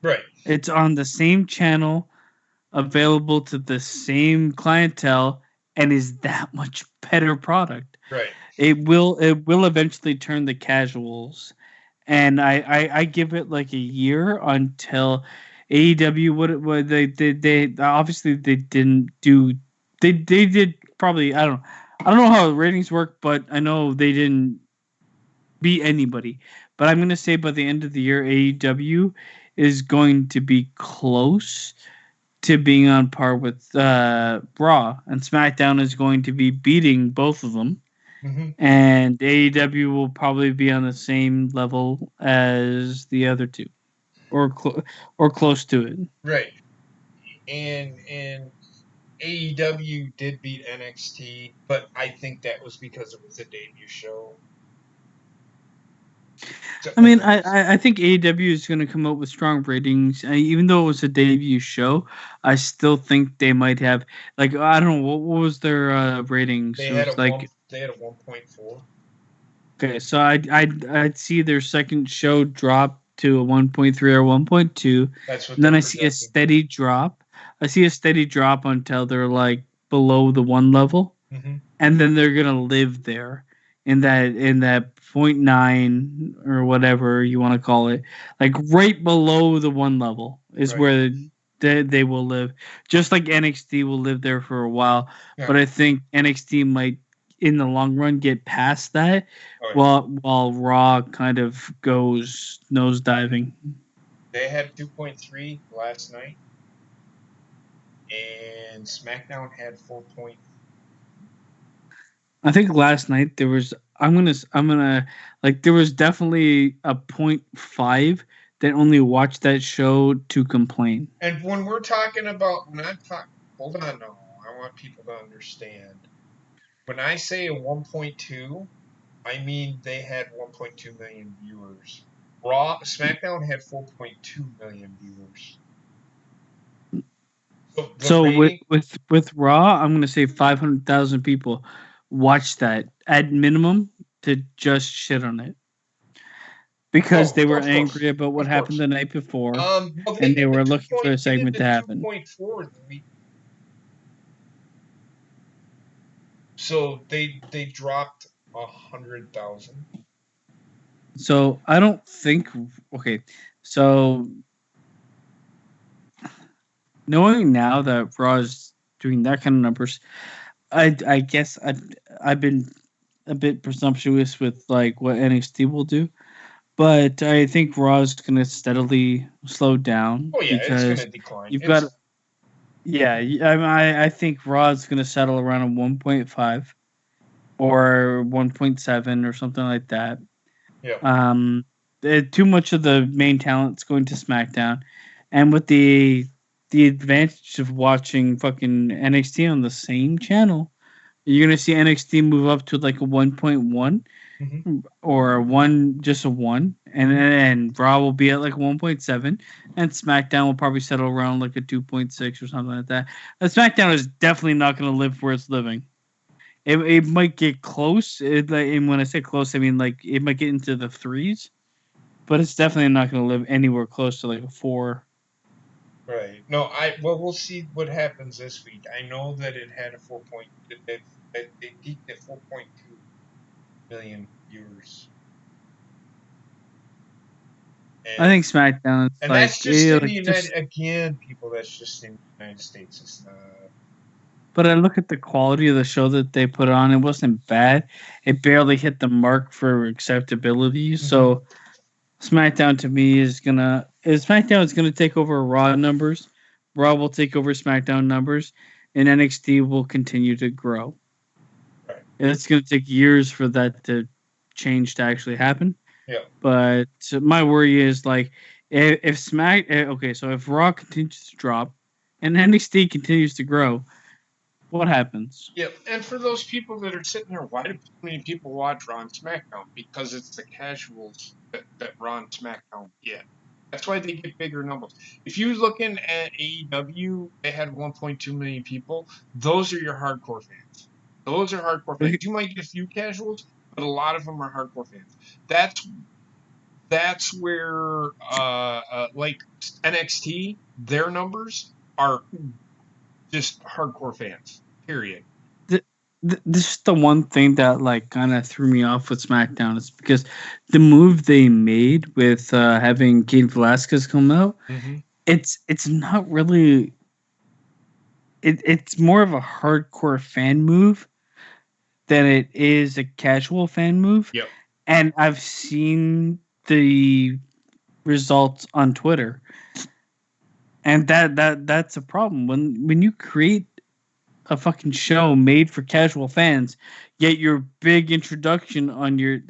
Right. It's on the same channel, available to the same clientele, and is that much better product. Right. It will eventually turn the casuals, and I give it like a year until AEW what they obviously they didn't do they did probably I don't know how the ratings work, but I know they didn't beat anybody. But I'm gonna say by the end of the year, AEW is going to be close to being on par with Raw, and SmackDown is going to be beating both of them. Mm-hmm. And AEW will probably be on the same level as the other two, or close to it. Right. And AEW did beat NXT, but I think that was because it was a debut show. I mean, I think AEW is going to come up with strong ratings. Even though it was a debut show, I still think they might have, like, I don't know, what was their ratings? They It had was a like, they had a 1.4. okay, so I'd see their second show drop to a 1.3 or 1.2. That's what. And then I see a steady drop. I see a steady drop until they're like below the 1 level, and then they're gonna live there in that 0.9 or whatever you want to call it, like right below the 1 level is where they will live. Just like NXT will live there for a while, but I think NXT might, in the long run, get past that, while Raw kind of goes nosediving. They had 2.3 last night, and SmackDown had 4. I think last night there was. I'm gonna like there was definitely a 0.5 that only watched that show to complain. And when we're talking about, hold on now, I want people to understand. When I say a 1.2, I mean they had 1.2 million viewers. SmackDown had 4.2 million viewers. So with Raw, I'm gonna say 500,000 people watched that at minimum to just shit on it because they were angry about what happened the night before, and they were looking for a segment to happen. 2.4 the week. So they dropped 100,000. So I don't think. Okay, so knowing now that Raw is doing that kind of numbers, I guess I've been a bit presumptuous with like what NXT will do, but I think Raw is going to steadily slow down. Oh yeah, because it's going to decline. You've got, yeah. I think Raw is going to settle around a 1.5 or 1.7 or something like that. Yeah. Too much of the main talent's going to SmackDown, and with the advantage of watching fucking NXT on the same channel, you're gonna see NXT move up to like a 1.1 or a 1, and Raw will be at like 1.7, and SmackDown will probably settle around like a 2.6 or something like that. And SmackDown is definitely not going to live where it's living. It might get close. And when I say close, I mean like it might get into the 3s, but it's definitely not going to live anywhere close to like a 4. Right. No, we'll see what happens this week. I know that it had a 4. They peaked at 4.2 million viewers. I think SmackDown, and like, that's just in the United people. That's just in the United States. It's not. But I look at the quality of the show that they put on. It wasn't bad. It barely hit the mark for acceptability. So SmackDown to me SmackDown is gonna take over Raw numbers. Raw will take over SmackDown numbers, and NXT will continue to grow. Right. It's gonna take years for that to change to actually happen. Yeah. But my worry is like if Raw continues to drop and NXT continues to grow, what happens? Yeah, and for those people that are sitting there, why do so many people watch Raw and SmackDown? Because it's the casuals that Raw and SmackDown get. That's why they get bigger numbers. If you're looking at AEW, they had 1.2 million people. Those are your hardcore fans. Those are hardcore fans. You might get a few casuals, but a lot of them are hardcore fans. That's where like NXT, their numbers are just hardcore fans. Period. This is the one thing that like kind of threw me off with SmackDown is because the move they made with having Cain Velasquez come out, it's not really. It's more of a hardcore fan move than it is a casual fan move. Yep. And I've seen the results on Twitter. And that's a problem when you create a fucking show made for casual fans, yet your big introduction on your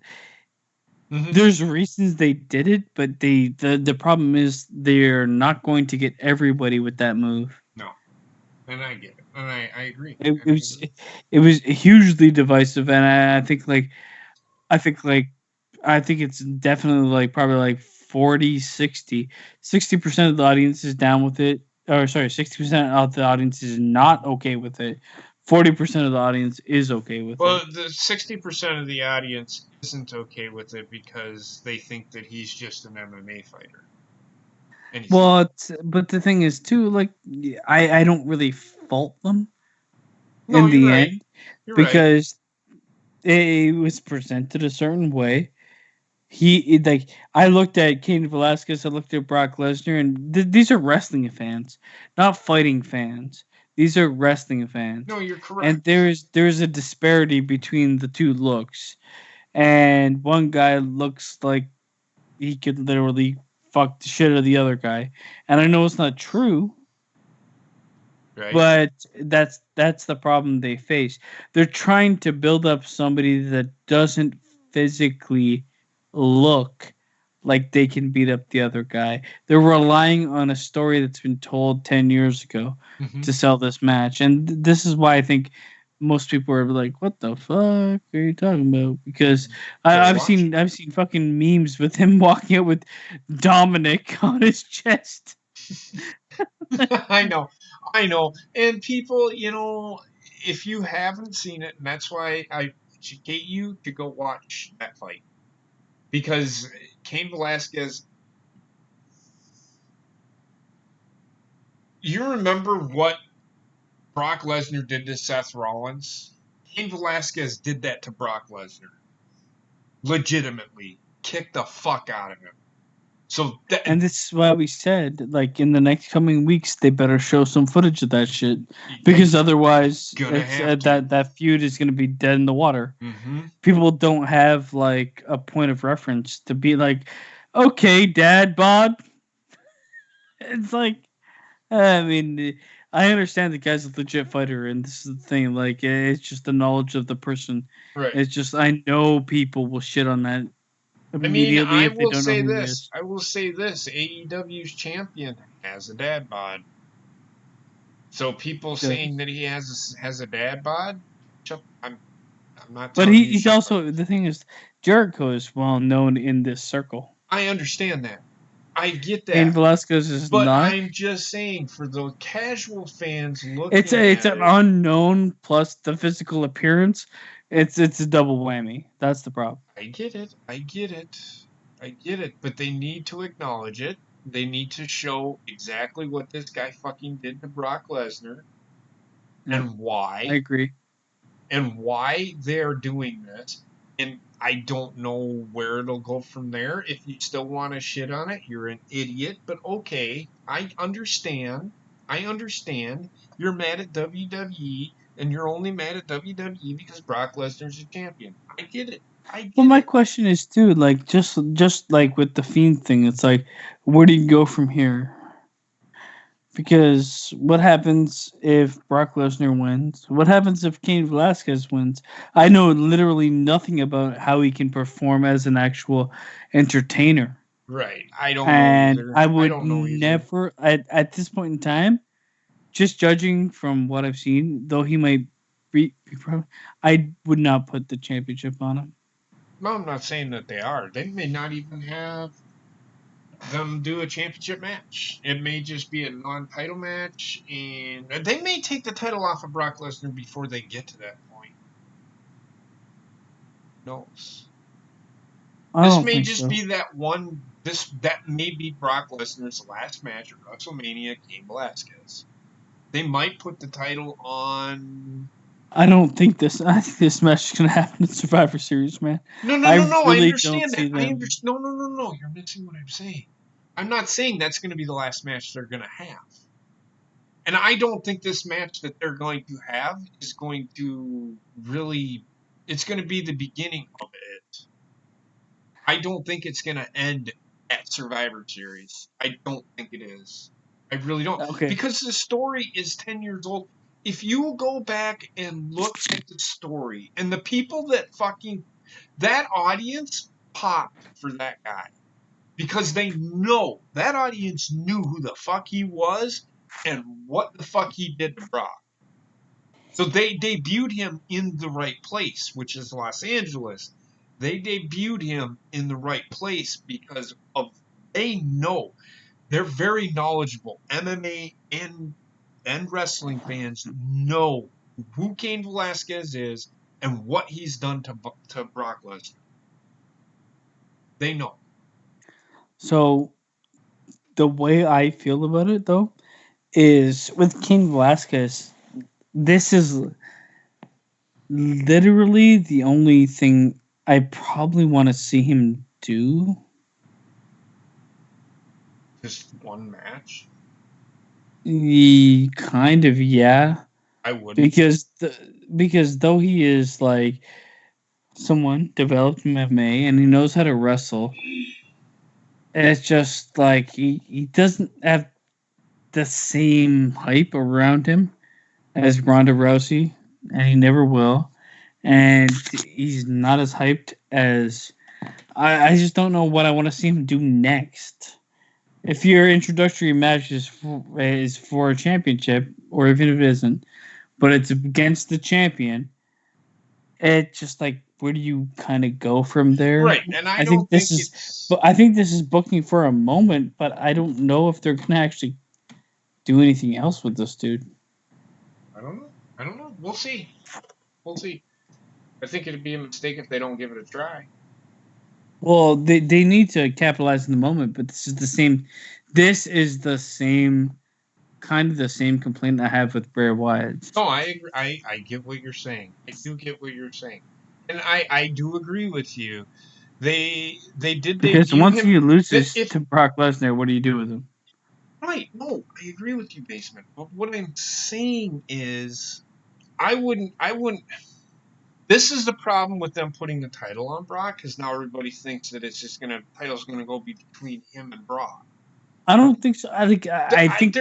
there's reasons they did it, but the problem is they're not going to get everybody with that move. No. And I get it. And I agree. It was hugely divisive, and I think it's definitely like probably like 40, 60% of the audience is down with it. Or sorry, 60% of the audience is not okay with it. 40% of the audience is okay with it. Well, the 60% of the audience isn't okay with it because they think that he's just an MMA fighter. Well, but the thing is too, like I don't really fault them in the end because it was presented a certain way. I looked at Cain Velasquez, I looked at Brock Lesnar, and these are wrestling fans, not fighting fans. These are wrestling fans. No, you're correct. And there's a disparity between the two looks, and one guy looks like he could literally fuck the shit out of the other guy, and I know it's not true. Right. But that's the problem they face. They're trying to build up somebody that doesn't physically look like they can beat up the other guy. They're relying on a story that's been told 10 years ago to sell this match. And this is why I think most people are like, what the fuck are you talking about? Because I've seen fucking memes with him walking out with Dominic on his chest. I know. And people, if you haven't seen it, and that's why I educate you to go watch that fight. Because Cain Velasquez, you remember what Brock Lesnar did to Seth Rollins? Cain Velasquez did that to Brock Lesnar. Legitimately. Kicked the fuck out of him. And this is why we said, like, in the next coming weeks, they better show some footage of that shit, because otherwise, that feud is going to be dead in the water. People don't have like a point of reference to be like, okay, Dad bod. It's like, I mean, I understand the guy's a legit fighter, and this is the thing. Like, it's just the knowledge of the person. Right. It's just I know people will shit on that. I mean, I will say this. AEW's champion has a dad bod. So people saying that he has a dad bod, I'm not. But he's also, the thing is, Jericho is well known in this circle. I understand that. I get that. Cain Velasquez is but not. I'm just saying, for the casual fans looking, it's an unknown plus the physical appearance. It's a double whammy. That's the problem. I get it. But they need to acknowledge it. They need to show exactly what this guy fucking did to Brock Lesnar, and why. I agree. And why they're doing this. And I don't know where it'll go from there. If you still want to shit on it, you're an idiot. But okay, I understand. You're mad at WWE, and you're only mad at WWE because Brock Lesnar's a champion. I get it. Well, my question is too, like, just like with the Fiend thing, it's like, where do you go from here? Because what happens if Brock Lesnar wins? What happens if Cain Velasquez wins? I know literally nothing about how he can perform as an actual entertainer. Right. I don't know either. I would never, at this point in time, just judging from what I've seen, though he might be I would not put the championship on him. No, I'm not saying that they are. They may not even have them do a championship match. It may just be a non-title match, and they may take the title off of Brock Lesnar before they get to that point. Who knows? This may just be that one. That may be Brock Lesnar's last match at WrestleMania. Cain Velasquez. They might put the title on. I don't think this. I think this match is gonna happen in Survivor Series, man. No. I understand that. No. You're missing what I'm saying. I'm not saying that's going to be the last match they're going to have. And I don't think this match that they're going to have is going to really. It's going to be the beginning of it. I don't think it's going to end at Survivor Series. I don't think it is. I really don't. Okay. Because the story is 10 years old. If you go back and look at the story and the people that audience popped for that guy because that audience knew who the fuck he was and what the fuck he did to Brock. So they debuted him in the right place, which is Los Angeles. They debuted him in the right place because they know they're very knowledgeable. MMA and wrestling fans know who Cain Velasquez is and what he's done to Brock Lesnar. They know. So the way I feel about it, though, is with King Velasquez, this is literally the only thing I probably want to see him do. Just one match. Kind of, yeah. I would because though he is like someone developed in MMA and he knows how to wrestle, it's just like he doesn't have the same hype around him as Ronda Rousey, and he never will. And he's not as hyped as I just don't know what I want to see him do next. If your introductory match is for a championship, or even if it isn't, but it's against the champion, it's just like where do you kind of go from there? right, and I think don't think this is, it's. but I think this is booking for a moment, but I don't know if they're gonna actually do anything else with this dude. I don't know. We'll see. I think it'd be a mistake if they don't give it a try. Well, they need to capitalize in the moment, but this is the same kind of the same complaint I have with Bray Wyatt. No, I agree. I get what you're saying. I do get what you're saying, and I do agree with you. They did Because debut once him. he loses to Brock Lesnar, what do you do with him? Right, no, I agree with you, Basement. But what I'm saying is, I wouldn't. This is the problem with them putting the title on Brock, because now everybody thinks that title's gonna go between him and Brock. I don't think so. I think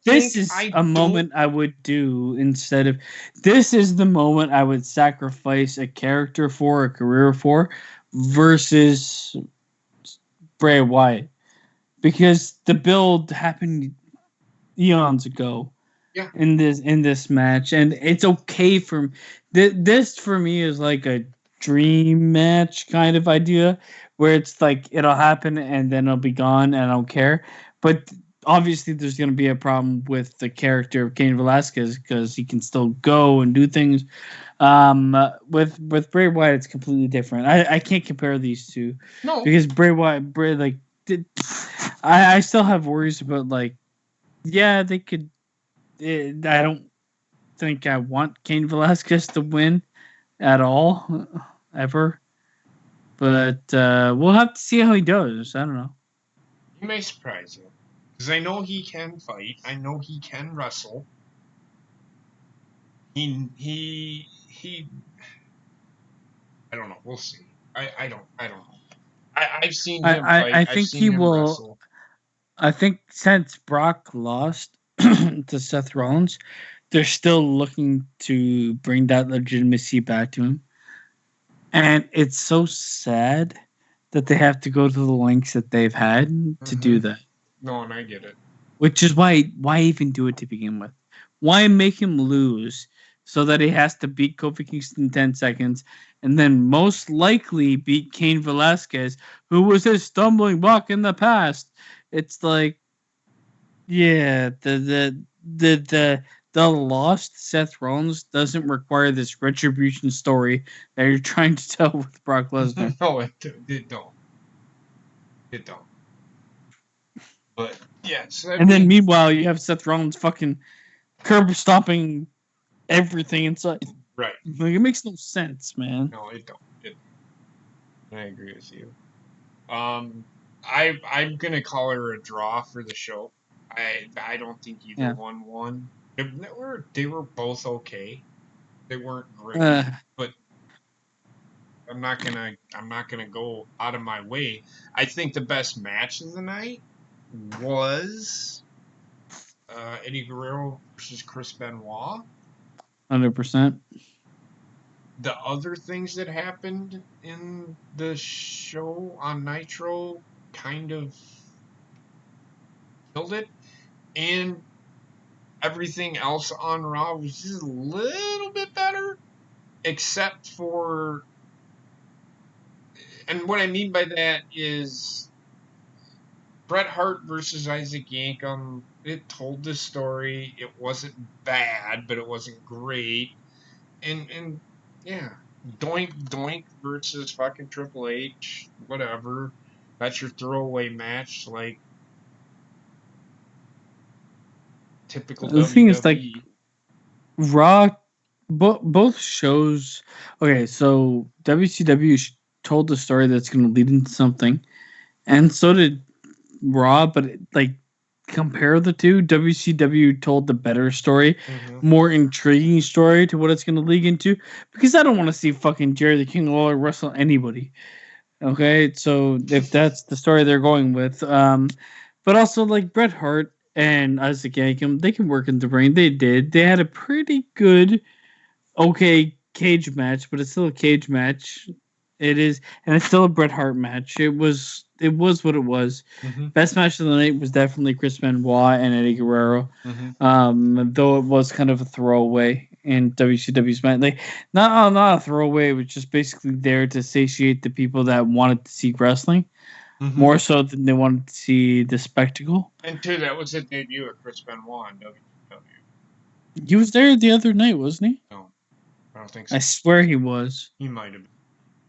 this is a moment I would do instead of this is the moment I would sacrifice a character for, a career for, versus Bray Wyatt, because the build happened eons ago. Yeah. In this match, and it's okay for this for me is like a dream match kind of idea where it's like it'll happen and then it'll be gone and I don't care. But obviously there's going to be a problem with the character of Cain Velasquez because he can still go and do things. With Bray Wyatt it's completely different. I can't compare these two. No. Because I still have worries about like they could. I don't think I want Cain Velasquez to win at all, ever. But we'll have to see how he does. I don't know. He may surprise you. Because I know he can fight. I know he can wrestle. He I don't know. We'll see. I don't know. I've seen him fight. I think he will. Wrestle. I think since Brock lost to Seth Rollins, they're still looking to bring that legitimacy back to him. And it's so sad that they have to go to the lengths that they've had to do that. No, and I get it. Which is why even do it to begin with? Why make him lose so that he has to beat Kofi Kingston in 10 seconds and then most likely beat Cain Velasquez, who was his stumbling block in the past? It's like, yeah, the lost Seth Rollins doesn't require this retribution story that you're trying to tell with Brock Lesnar. No, it don't. It don't. But yes. Then meanwhile, you have Seth Rollins fucking curb stomping everything inside. Right. Like, it makes no sense, man. No, it don't. I agree with you. I'm gonna call her a draw for the show. I don't think either one won. They were both okay. They weren't great, but I'm not gonna go out of my way. I think the best match of the night was Eddie Guerrero versus Chris Benoit. 100%. The other things that happened in the show on Nitro kind of killed it, and everything else on Raw was just a little bit better, except for, and what I mean by that is Bret Hart versus Isaac Yankem. It told the story. It wasn't bad, but it wasn't great. And yeah, Doink Doink versus fucking Triple H, whatever. That's your throwaway match, like typical The thing is, like, WWE. Raw, both shows. Okay, so WCW told the story that's going to lead into something, and so did Raw. But like, compare the two. WCW told the better story, more intriguing story to what it's going to lead into. Because I don't want to see fucking Jerry the King Lawler wrestle anybody. Okay, so if that's the story they're going with, but also like Bret Hart and Isaac Yankem, they can work in the ring. They did. They had a pretty good, okay cage match, but it's still a cage match. It is, and it's still a Bret Hart match. It was what it was. Best match of the night was definitely Chris Benoit and Eddie Guerrero. Though it was kind of a throwaway in WCW's match. Like, not a throwaway. It was just basically there to satiate the people that wanted to see wrestling. More so than they wanted to see the spectacle. And two, that was the debut of Chris Benoit in WCW. He was there the other night, wasn't he? No, I don't think so. I swear he was. He might have been.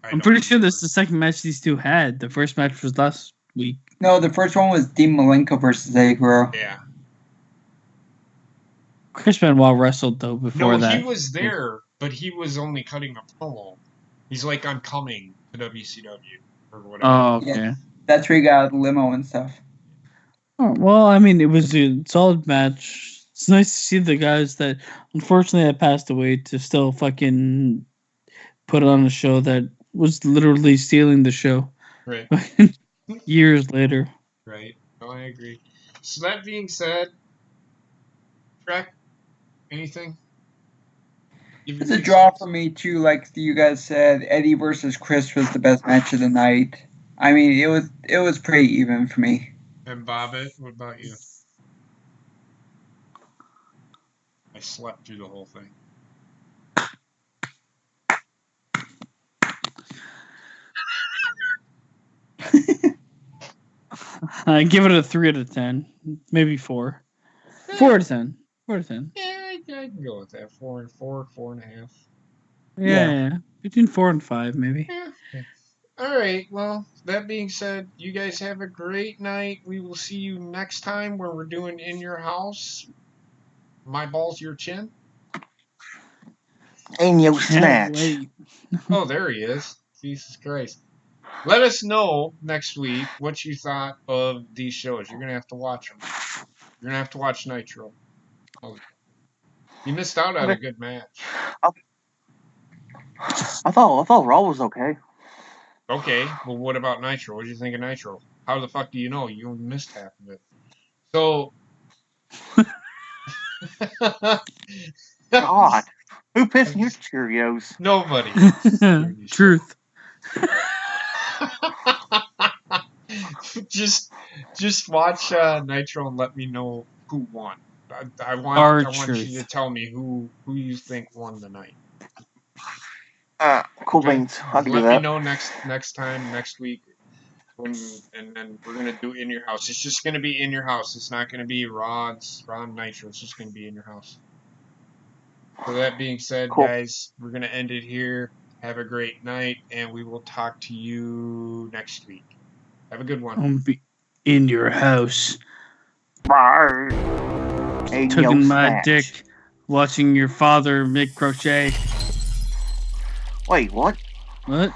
I'm pretty sure this is the second match these two had. The first match was last week. No, the first one was Dean Malenko versus Eddie Guerrero. Yeah. Chris Benoit wrestled, though, before that. No, he was there, but he was only cutting a promo. He's like, I'm coming to WCW or whatever. Oh, okay. Yeah, that's where he got the limo and stuff. Oh, well, I mean, it was a solid match. It's nice to see the guys that, unfortunately, had passed away to still fucking put on a show that was literally stealing the show. Right. Years later. Right. No, I agree. So that being said, Trek, anything? It's a draw for me, too. Like you guys said, Eddie versus Chris was the best match of the night. I mean, it was pretty even for me. And Bobbitt, what about you? I slept through the whole thing. I give it a 3 out of 10, maybe 4. 4 out of 10. 4 out of 10. Yeah, I can go with that. 4 and 4, 4.5. Yeah. Between 4 and 5, maybe. Yeah. All right. Well, that being said, you guys have a great night. We will see you next time where we're doing In Your House. My balls, your chin. In your snatch. Oh, there he is. Jesus Christ. Let us know next week what you thought of these shows. You're going to have to watch them. You're going to have to watch Nitro. Oh, you missed out on a good match. I thought Raw was okay. Okay, well, what about Nitro? What did you think of Nitro? How the fuck do you know? You missed half of it. So... God. Who pissed in your Cheerios? Nobody. Truth. just watch Nitro and let me know who won. I want you to tell me who you think won the night. Cool beans. I'll do that. Let me know next week, and then we're gonna do In Your House. It's just gonna be In Your House. It's not gonna be Raw and Nitro. It's just gonna be In Your House. So that being said, guys, we're gonna end it here. Have a great night, and we will talk to you next week. Have a good one. I'll be in your house. Bye. Tugging my dick, watching your father make crochet. Wait, what? What?